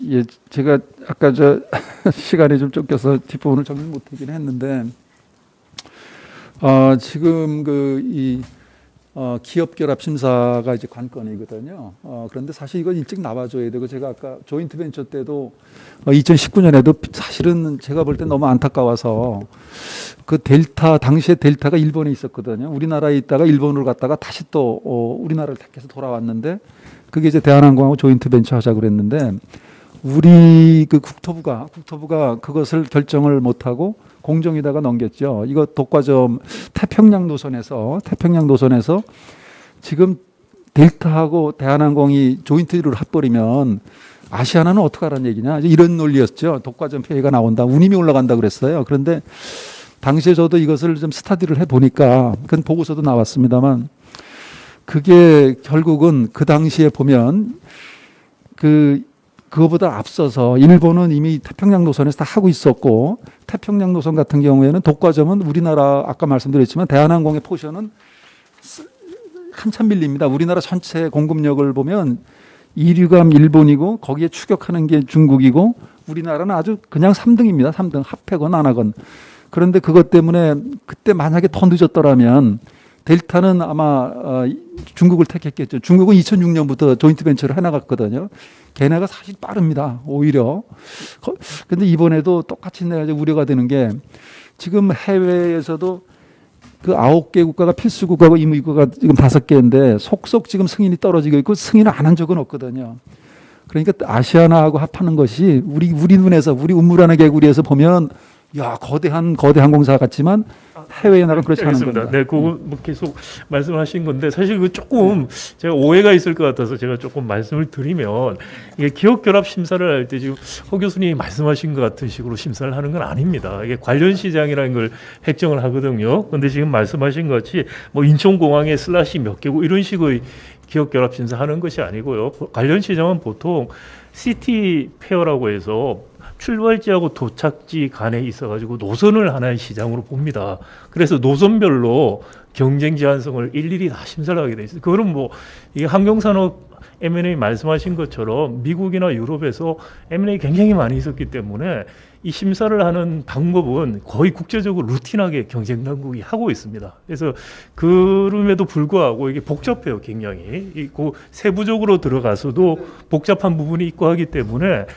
예, 제가 아까 시간이 좀 쫓겨서 뒷부분을 정리 못하긴 했는데 지금 기업 결합 심사가 이제 관건이거든요. 그런데 사실 이건 일찍 나와줘야 되고 제가 아까 조인트 벤처 때도 2019년에도 사실은 제가 볼 때 너무 안타까워서 당시에 델타가 일본에 있었거든요. 우리나라에 있다가 일본으로 갔다가 다시 또 우리나라를 택해서 돌아왔는데 그게 이제 대한항공하고 조인트 벤처 하자고 그랬는데 우리 국토부가 그것을 결정을 못하고 공정위다가 넘겼죠. 이거 독과점 태평양 노선에서 지금 델타하고 대한항공이 조인트를 합버리면 아시아나는 어떡하라는 얘기냐. 이런 논리였죠. 독과점 폐해가 나온다. 운임이 올라간다 그랬어요. 그런데 당시에 저도 이것을 좀 스터디를 해보니까 그건 보고서도 나왔습니다만 그게 결국은 그 당시에 보면 그거보다 앞서서 일본은 이미 태평양 노선에서 다 하고 있었고 태평양 노선 같은 경우에는 독과점은 우리나라 아까 말씀드렸지만 대한항공의 포션은 한참 밀립니다. 우리나라 전체 공급력을 보면 2위가 일본이고 거기에 추격하는 게 중국이고 우리나라는 아주 그냥 3등입니다. 3등 합하건 안 하건. 그런데 그것 때문에 그때 만약에 더 늦었더라면 델타는 아마 중국을 택했겠죠. 중국은 2006년부터 조인트 벤처를 해나갔거든요. 걔네가 사실 빠릅니다. 오히려. 근데 이번에도 똑같이 내가 우려가 되는 게 지금 해외에서도 9개 국가가 필수 국가고 의무 국가가 지금 5개인데 속속 지금 승인이 떨어지고 있고 승인을 안 한 적은 없거든요. 그러니까 아시아나하고 합하는 것이 우리 눈에서 우리 운무라는 개구리에서 보면 거대한 항공사 같지만 해외에 나가 그렇지 않은 겁니다. 네, 그거 계속 말씀하신 건데 사실 조금 제가 오해가 있을 것 같아서 제가 조금 말씀을 드리면 이게 기업 결합 심사를 할 때 지금 호 교수님이 말씀하신 것 같은 식으로 심사를 하는 건 아닙니다. 이게 관련 시장이라는 걸 획정을 하거든요. 그런데 지금 말씀하신 것 같이 인천공항에 슬라시 몇 개고 이런 식의 기업 결합 심사하는 것이 아니고요. 관련 시장은 보통 시티 페어라고 해서 출발지하고 도착지 간에 있어가지고 노선을 하나의 시장으로 봅니다. 그래서 노선별로 경쟁 제한성을 일일이 다 심사를 하게 돼 있어요. 그거는 뭐 이게 항공산업 M&A 말씀하신 것처럼 미국이나 유럽에서 M&A 굉장히 많이 있었기 때문에 이 심사를 하는 방법은 거의 국제적으로 루틴하게 경쟁 당국이 하고 있습니다. 그래서 그럼에도 불구하고 이게 복잡해요, 굉장히. 그 세부적으로 들어가서도 복잡한 부분이 있고 하기 때문에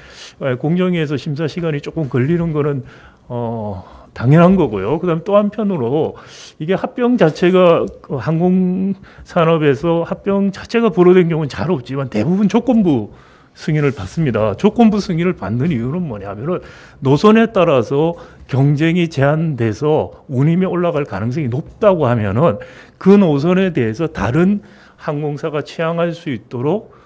공정위에서 심사 시간이 조금 걸리는 거는 당연한 거고요. 그다음 또 한편으로 이게 합병 자체가 항공산업에서 합병 자체가 불허된 경우는 잘 없지만 대부분 조건부 승인을 받습니다. 조건부 승인을 받는 이유는 뭐냐면은 노선에 따라서 경쟁이 제한돼서 운임이 올라갈 가능성이 높다고 하면은 그 노선에 대해서 다른 항공사가 취항할 수 있도록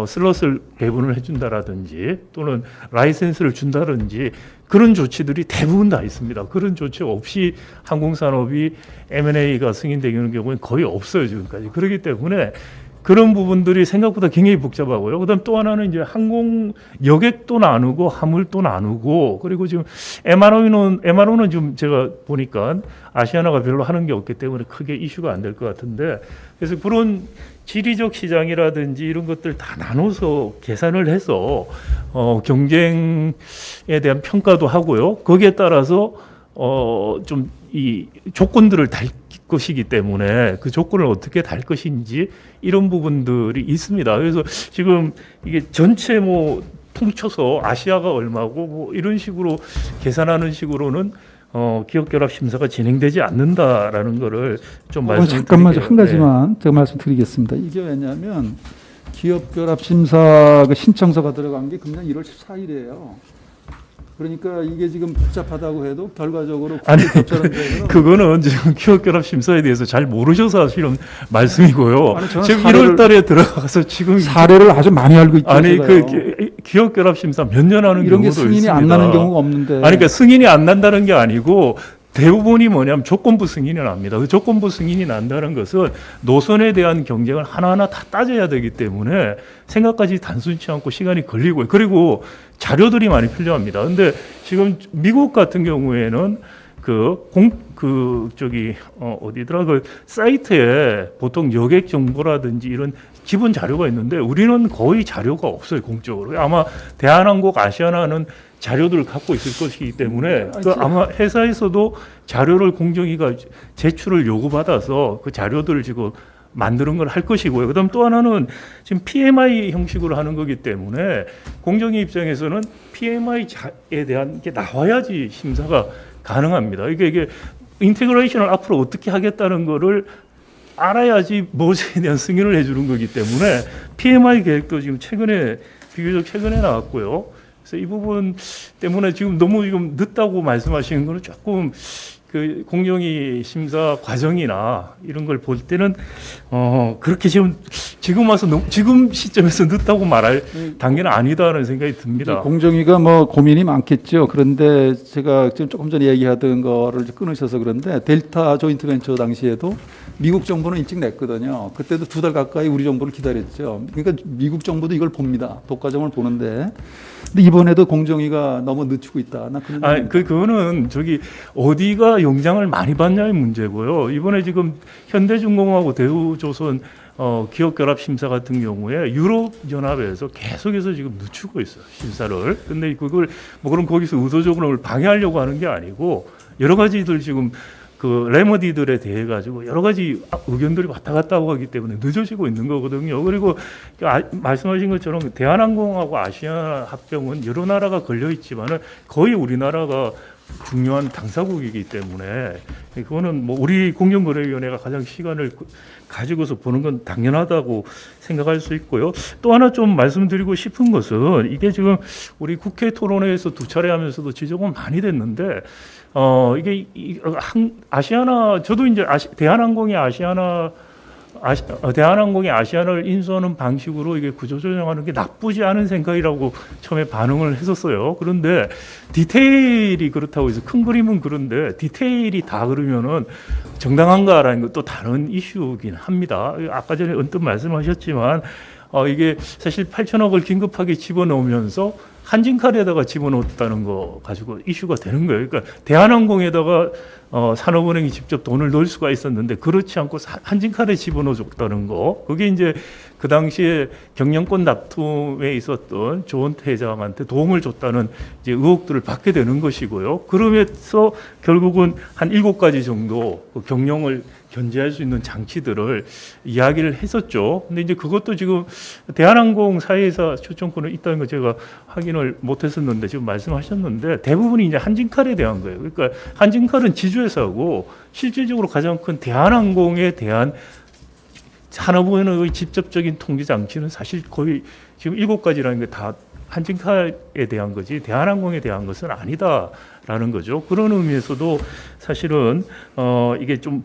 슬롯을 배분을 해준다라든지 또는 라이센스를 준다든지 그런 조치들이 대부분 다 있습니다. 그런 조치 없이 항공산업이 M&A가 승인되는 경우는 거의 없어요, 지금까지. 그렇기 때문에 그런 부분들이 생각보다 굉장히 복잡하고요. 그다음 또 하나는 이제 항공 여객도 나누고 화물도 나누고 그리고 지금 MRO는 지금 제가 보니까 아시아나가 별로 하는 게 없기 때문에 크게 이슈가 안 될 것 같은데 그래서 그런 지리적 시장이라든지 이런 것들 다 나눠서 계산을 해서 경쟁에 대한 평가도 하고요. 거기에 따라서 좀 이 조건들을 달 것이기 때문에 그 조건을 어떻게 달 것인지 이런 부분들이 있습니다. 그래서 지금 이게 전체 뭐 통쳐서 아시아가 얼마고 뭐 이런 식으로 계산하는 식으로는 기업결합 심사가 진행되지 않는다라는 거를 좀 말씀드릴게요. 잠깐만 한 가지만 제가 말씀드리겠습니다. 이게 왜냐하면 기업결합 심사 그 신청서가 들어간 게 금년 1월 14일이에요. 그러니까 이게 지금 복잡하다고 해도 결과적으로 아니 되면 그거는 지금 기업결합 심사에 대해서 잘 모르셔서 하시는 말씀이고요. 아니, 저는 지금 사례를, 1월달에 들어가서 지금 사례를 아주 많이 알고 있죠. 아니 제가요. 그 기업결합 심사 몇 년 하는 이런 게 경우도 승인이 있습니다. 안 나는 경우가 없는데. 아니 그러니까 승인이 안 난다는 게 아니고 대부분이 뭐냐면 조건부 승인이 납니다. 그 조건부 승인이 난다는 것은 노선에 대한 경쟁을 하나하나 다 따져야 되기 때문에 생각까지 단순치 않고 시간이 걸리고요. 그리고 자료들이 많이 필요합니다. 근데 지금 미국 같은 경우에는 어디더라 그 사이트에 보통 여객 정보라든지 이런 기본 자료가 있는데 우리는 거의 자료가 없어요, 공적으로. 아마 대한항공 아시아나는 자료들을 갖고 있을 것이기 때문에 아마 회사에서도 자료를 공정위가 제출을 요구받아서 그 자료들을 지금 만드는 걸 할 것이고요. 그다음 또 하나는 지금 PMI 형식으로 하는 거기 때문에 공정위 입장에서는 PMI에 대한 게 나와야지 심사가 가능합니다. 이게 인테그레이션을 앞으로 어떻게 하겠다는 거를 알아야지 무엇에 대한 승인을 해주는 거기 때문에 PMI 계획도 지금 비교적 최근에 나왔고요. 그래서 이 부분 때문에 지금 너무 늦다고 말씀하시는 거는 조금 그 공정위 심사 과정이나 이런 걸 볼 때는 그렇게 지금 와서 지금 시점에서 늦다고 말할 단계는 아니다라는 생각이 듭니다. 공정위가 뭐 고민이 많겠죠. 그런데 제가 지금 조금 전에 얘기하던 거를 끊으셔서 그런데 델타 조인트 벤처 당시에도 미국 정부는 일찍 냈거든요. 그때도 2달 가까이 우리 정부를 기다렸죠. 그러니까 미국 정부도 이걸 봅니다. 독과점을 보는데. 근데 이번에도 공정위가 너무 늦추고 있다. 그거는 어디가 영장을 많이 받냐의 문제고요. 이번에 지금 현대중공업하고 대우조선 기업결합 심사 같은 경우에 유럽 연합에서 계속해서 지금 늦추고 있어요, 심사를. 근데 그걸 그럼 거기서 의도적으로 방해하려고 하는 게 아니고 여러 가지들 지금 그 레머디들에 대해 가지고 여러 가지 의견들이 왔다 갔다 하기 때문에 늦어지고 있는 거거든요. 그리고 말씀하신 것처럼 대한항공하고 아시아 합병은 여러 나라가 걸려 있지만은 거의 우리나라가 중요한 당사국이기 때문에 그거는 뭐 우리 공정거래위원회가 가장 시간을 가지고서 보는 건 당연하다고 생각할 수 있고요. 또 하나 좀 말씀드리고 싶은 것은 이게 지금 우리 국회 토론회에서 2차례 하면서도 지적은 많이 됐는데 이게 아시아나 저도 이제 대한항공이 아시아나를 인수하는 방식으로 이게 구조조정하는 게 나쁘지 않은 생각이라고 처음에 반응을 했었어요. 그런데 디테일이 그렇다고 해서 큰 그림은 그런데 디테일이 다 그러면은 정당한가라는 것도 다른 이슈이긴 합니다. 아까 전에 언뜻 말씀하셨지만 이게 사실 8천억을 긴급하게 집어넣으면서 한진칼에다가 집어넣었다는 거 가지고 이슈가 되는 거예요. 그러니까 대한항공에다가 산업은행이 직접 돈을 넣을 수가 있었는데 그렇지 않고 한진칼에 집어넣어줬다는 거. 그게 이제 그 당시에 경영권 납품에 있었던 조원태 회장한테 도움을 줬다는 이제 의혹들을 받게 되는 것이고요. 그러면서 결국은 한 7가지 정도 그 경영을 견제할 수 있는 장치들을 이야기를 했었죠. 근데 이제 그것도 지금 대한항공 사회이사 초청권은 있다는 거 제가 확인을 못했었는데 지금 말씀하셨는데 대부분이 이제 한진칼에 대한 거예요. 그러니까 한진칼은 지주회사고 실질적으로 가장 큰 대한항공에 대한 산업은행의 직접적인 통제 장치는 사실 거의 지금 7가지라는 게 다 한진칼에 대한 거지 대한항공에 대한 것은 아니다라는 거죠. 그런 의미에서도 사실은 이게 좀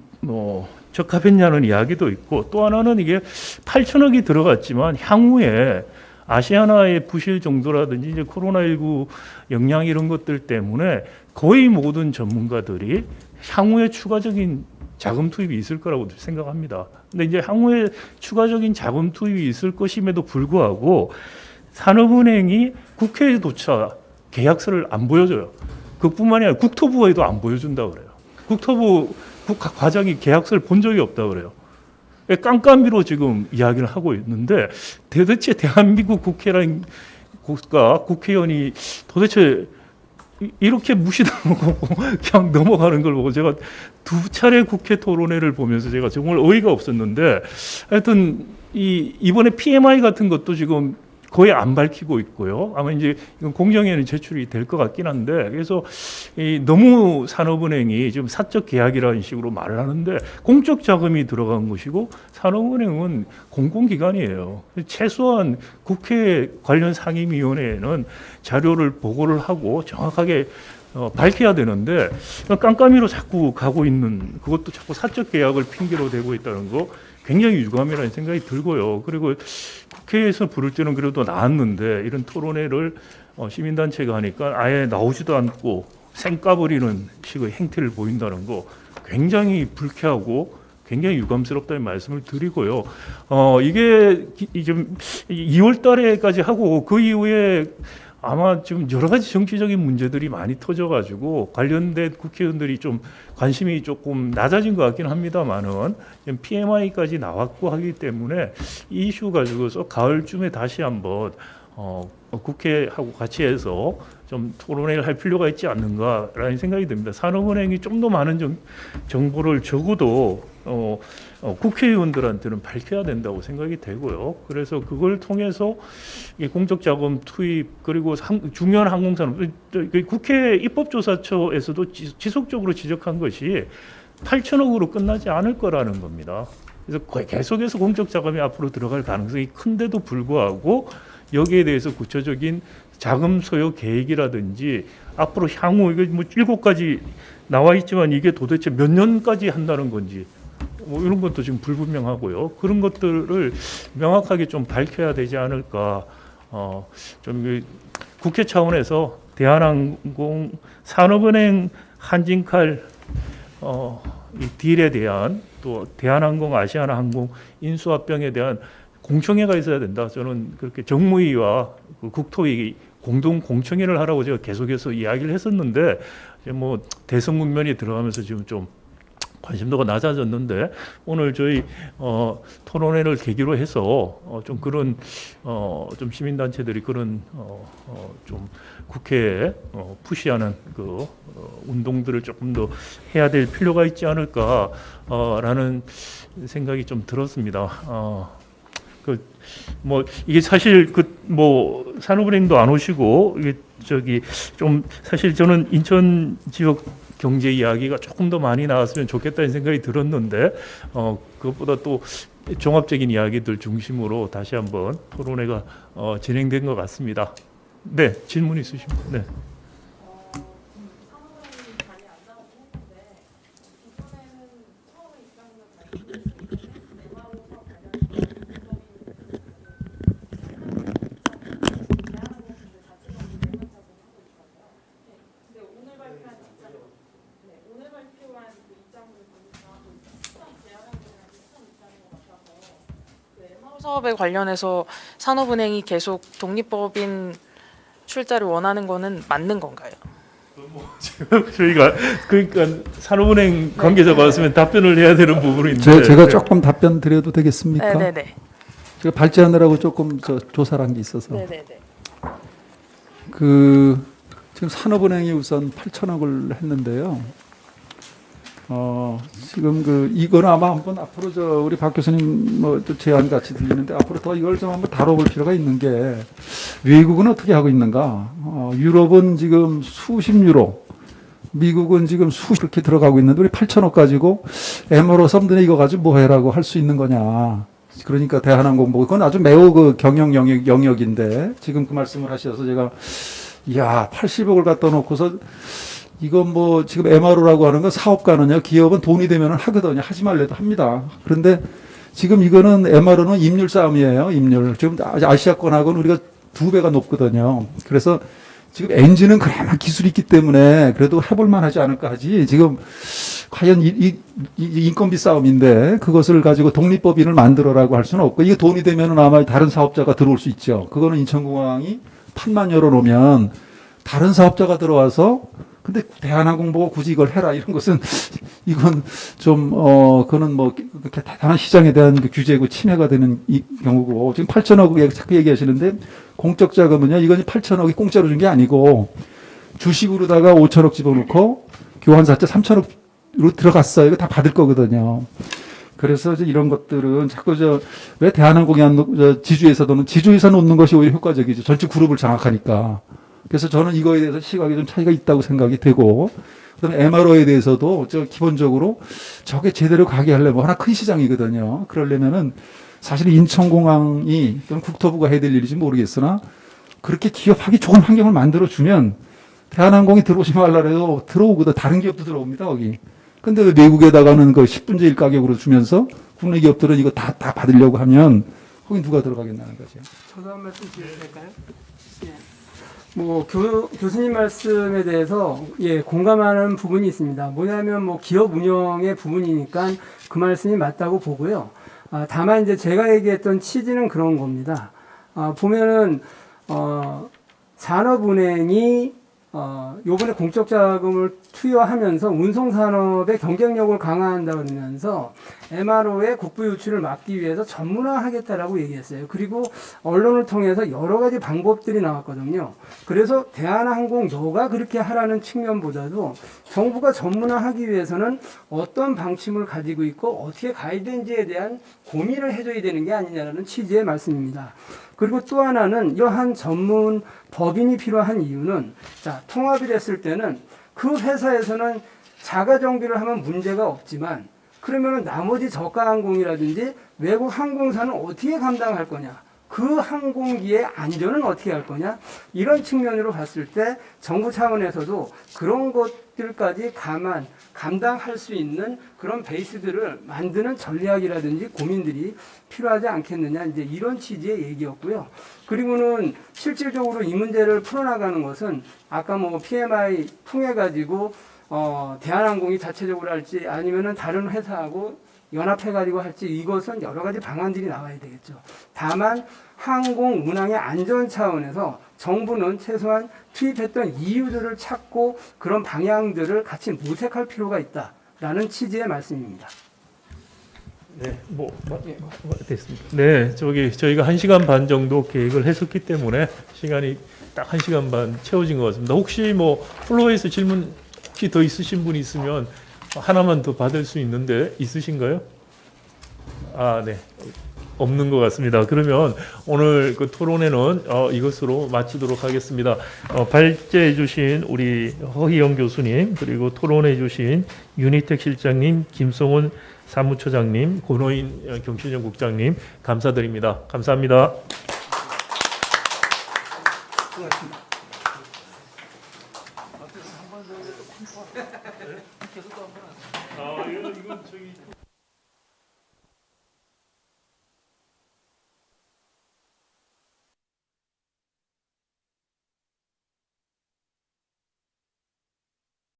적합했냐는 이야기도 있고 또 하나는 이게 8천억이 들어갔지만 향후에 아시아나의 부실 정도라든지 이제 코로나19 영향 이런 것들 때문에 거의 모든 전문가들이 향후에 추가적인 자금 투입이 있을 거라고 생각합니다. 근데 이제 향후에 추가적인 자금 투입이 있을 것임에도 불구하고 산업은행이 국회에조차 계약서를 안 보여줘요. 그뿐만이 아니라 국토부에도 안 보여준다 그래요. 국토부 과장이 계약서를 본 적이 없다 그래요. 깜깜이로 지금 이야기를 하고 있는데 도대체 대한민국 국회라는 국회의원이 도대체 이렇게 무시당하고 그냥 넘어가는 걸 보고 제가 2차례 국회 토론회를 보면서 제가 정말 어이가 없었는데 하여튼 이번에 PMI 같은 것도 지금 거의 안 밝히고 있고요. 아마 이제 이건 공정위에는 제출이 될 것 같긴 한데 그래서 너무 산업은행이 지금 사적 계약이라는 식으로 말을 하는데 공적 자금이 들어간 것이고 산업은행은 공공기관이에요. 최소한 국회 관련 상임위원회에는 자료를 보고를 하고 정확하게 밝혀야 되는데 깜깜이로 자꾸 가고 있는 그것도 자꾸 사적 계약을 핑계로 대고 있다는 거 굉장히 유감이라는 생각이 들고요. 그리고 국회에서 부를 때는 그래도 나왔는데 이런 토론회를 시민단체가 하니까 아예 나오지도 않고 쌩까버리는 식의 행태를 보인다는 거 굉장히 불쾌하고 굉장히 유감스럽다는 말씀을 드리고요. 이게 좀 2월 달에까지 하고 그 이후에 아마 지금 여러 가지 정치적인 문제들이 많이 터져가지고 관련된 국회의원들이 좀 관심이 조금 낮아진 것 같긴 합니다만은 PMI까지 나왔고 하기 때문에 이 이슈 가지고서 가을쯤에 다시 한번 국회하고 같이 해서 좀 토론회를 할 필요가 있지 않는가라는 생각이 듭니다. 산업은행이 좀 더 많은 정보를 적어도 국회의원들한테는 밝혀야 된다고 생각이 되고요. 그래서 그걸 통해서 공적 자금 투입 그리고 중요한 항공산업 국회 입법조사처에서도 지속적으로 지적한 것이 8천억으로 끝나지 않을 거라는 겁니다. 그래서 계속해서 공적 자금이 앞으로 들어갈 가능성이 큰데도 불구하고 여기에 대해서 구체적인 자금 소요 계획이라든지 앞으로 향후 이거 뭐 7가지 나와 있지만 이게 도대체 몇 년까지 한다는 건지 뭐 이런 것도 지금 불분명하고요. 그런 것들을 명확하게 좀 밝혀야 되지 않을까. 좀 국회 차원에서 대한항공, 산업은행, 한진칼 이 딜에 대한 또 대한항공, 아시아나항공 인수합병에 대한 공청회가 있어야 된다. 저는 그렇게 정무위와 국토위 공동 공청회를 하라고 제가 계속해서 이야기를 했었는데 뭐 대선 국면이 들어가면서 지금 좀 관심도가 낮아졌는데 오늘 저희 토론회를 계기로 해서 좀 그런 좀 시민단체들이 그런 좀 국회에 푸시하는 그 운동들을 조금 더 해야 될 필요가 있지 않을까라는 생각이 좀 들었습니다. 뭐 이게 사실 뭐 산업은행도 안 오시고 이게 좀 사실 저는 인천 지역 경제 이야기가 조금 더 많이 나왔으면 좋겠다는 생각이 들었는데 그것보다 또 종합적인 이야기들 중심으로 다시 한번 토론회가 진행된 것 같습니다. 네, 질문 있으시면 네. 사업에 관련해서 산업은행이 계속 독립법인 출자를 원하는 거는 맞는 건가요? 저희가 그러니까 산업은행 관계자가 왔으면 답변을 해야 되는 부분이 있는데 제가 조금 답변 드려도 되겠습니까? 네네네. 제가 발제하느라고 조금 조사를 한 게 있어서. 네네네. 지금 산업은행이 우선 8천억을 했는데요. 지금 이거는 아마 한번 앞으로 우리 박 교수님 또 제안 같이 들리는데 앞으로 더 이걸 좀 한번 다뤄볼 필요가 있는 게 외국은 어떻게 하고 있는가? 유럽은 지금 수십 유로, 미국은 지금 그렇게 들어가고 있는데 우리 8천억 가지고 MRO 섬들에 이거 가지고 뭐 해라고 할 수 있는 거냐? 그러니까 대한항공 보고 그건 아주 매우 경영 영역인데 지금 그 말씀을 하셔서 제가 80억을 갖다 놓고서 이건 뭐 지금 MRO라고 하는 건 사업가는요, 기업은 돈이 되면 하거든요. 하지 말래도 합니다. 그런데 지금 이거는 MRO는 임률 싸움이에요. 임률. 지금 아시아권하고는 우리가 2배가 높거든요. 그래서 지금 엔진은 그나마 기술이 있기 때문에 그래도 해볼만 하지 않을까 하지. 지금 과연 이 인건비 싸움인데 그것을 가지고 독립법인을 만들어라고 할 수는 없고 이게 돈이 되면은 아마 다른 사업자가 들어올 수 있죠. 그거는 인천공항이 판만 열어놓으면 다른 사업자가 들어와서 근데 대한항공 보고 굳이 이걸 해라 이런 것은 이건 좀 그거는 뭐 그렇게 대단한 시장에 대한 규제고 침해가 되는 이 경우고 지금 8천억 자꾸 얘기하시는데 공적 자금은요 이건 8천억이 공짜로 준 게 아니고 주식으로다가 5천억 집어넣고 교환사채 3천억으로 들어갔어요. 이거 다 받을 거거든요. 그래서 이제 이런 것들은 자꾸 왜 대한항공이 지주회사 놓는 것이 오히려 효과적이죠. 전체 그룹을 장악하니까. 그래서 저는 이거에 대해서 시각이 좀 차이가 있다고 생각이 되고, 그다음에 MRO에 대해서도 기본적으로 저게 제대로 가게 하려면 하나 큰 시장이거든요. 그러려면은 사실 인천공항이 또는 국토부가 해야 될 일인지 모르겠으나 그렇게 기업하기 좋은 환경을 만들어 주면 대한항공이 들어오지 말라 해도 들어오거든. 다른 기업도 들어옵니다 거기. 근데 왜 외국에다가는 그 10분의 1 가격으로 주면서 국내 기업들은 이거 다 받으려고 하면 거기 누가 들어가겠다는 거죠. 저도 한 말씀 드려도 될까요? 예. 뭐 교수님 말씀에 대해서 공감하는 부분이 있습니다. 뭐냐면 뭐 기업 운영의 부분이니까 그 말씀이 맞다고 보고요. 다만 이제 제가 얘기했던 취지는 그런 겁니다. 보면은 산업은행이 요번에 공적 자금을 투여하면서 운송산업의 경쟁력을 강화한다 그러면서 MRO의 국부 유출을 막기 위해서 전문화하겠다라고 얘기했어요. 그리고 언론을 통해서 여러 가지 방법들이 나왔거든요. 그래서 대한항공 너가 그렇게 하라는 측면보다도 정부가 전문화하기 위해서는 어떤 방침을 가지고 있고 어떻게 가야 되는지에 대한 고민을 해줘야 되는 게 아니냐라는 취지의 말씀입니다. 그리고 또 하나는 이러한 전문 법인이 필요한 이유는 통합이 됐을 때는 그 회사에서는 자가 정비를 하면 문제가 없지만 그러면 나머지 저가 항공이라든지 외국 항공사는 어떻게 감당할 거냐? 그 항공기의 안전은 어떻게 할 거냐? 이런 측면으로 봤을 때 정부 차원에서도 그런 것들까지 감당할 수 있는 그런 베이스들을 만드는 전략이라든지 고민들이 필요하지 않겠느냐, 이제 이런 취지의 얘기였고요. 그리고는 실질적으로 이 문제를 풀어나가는 것은 아까 뭐 PMI 통해 가지고 대한항공이 자체적으로 할지 아니면은 다른 회사하고 연합해가지고 할지 이것은 여러 가지 방안들이 나와야 되겠죠. 다만 항공 운항의 안전 차원에서 정부는 최소한 투입했던 이유들을 찾고 그런 방향들을 같이 모색할 필요가 있다라는 취지의 말씀입니다. 네, 됐습니다. 네, 저희가 1시간 반 정도 계획을 했었기 때문에 시간이 딱 1시간 반 채워진 것 같습니다. 혹시 뭐 플로어에서 질문 혹시 더 있으신 분이 있으면 하나만 더 받을 수 있는데 있으신가요? 네. 없는 것 같습니다. 그러면 오늘 그 토론회는 이것으로 마치도록 하겠습니다. 발제해 주신 우리 허희영 교수님, 그리고 토론해 주신 윤희택 실장님, 김성훈 사무처장님, 권호인 경실련 국장님 감사드립니다. 감사합니다. 이건 저기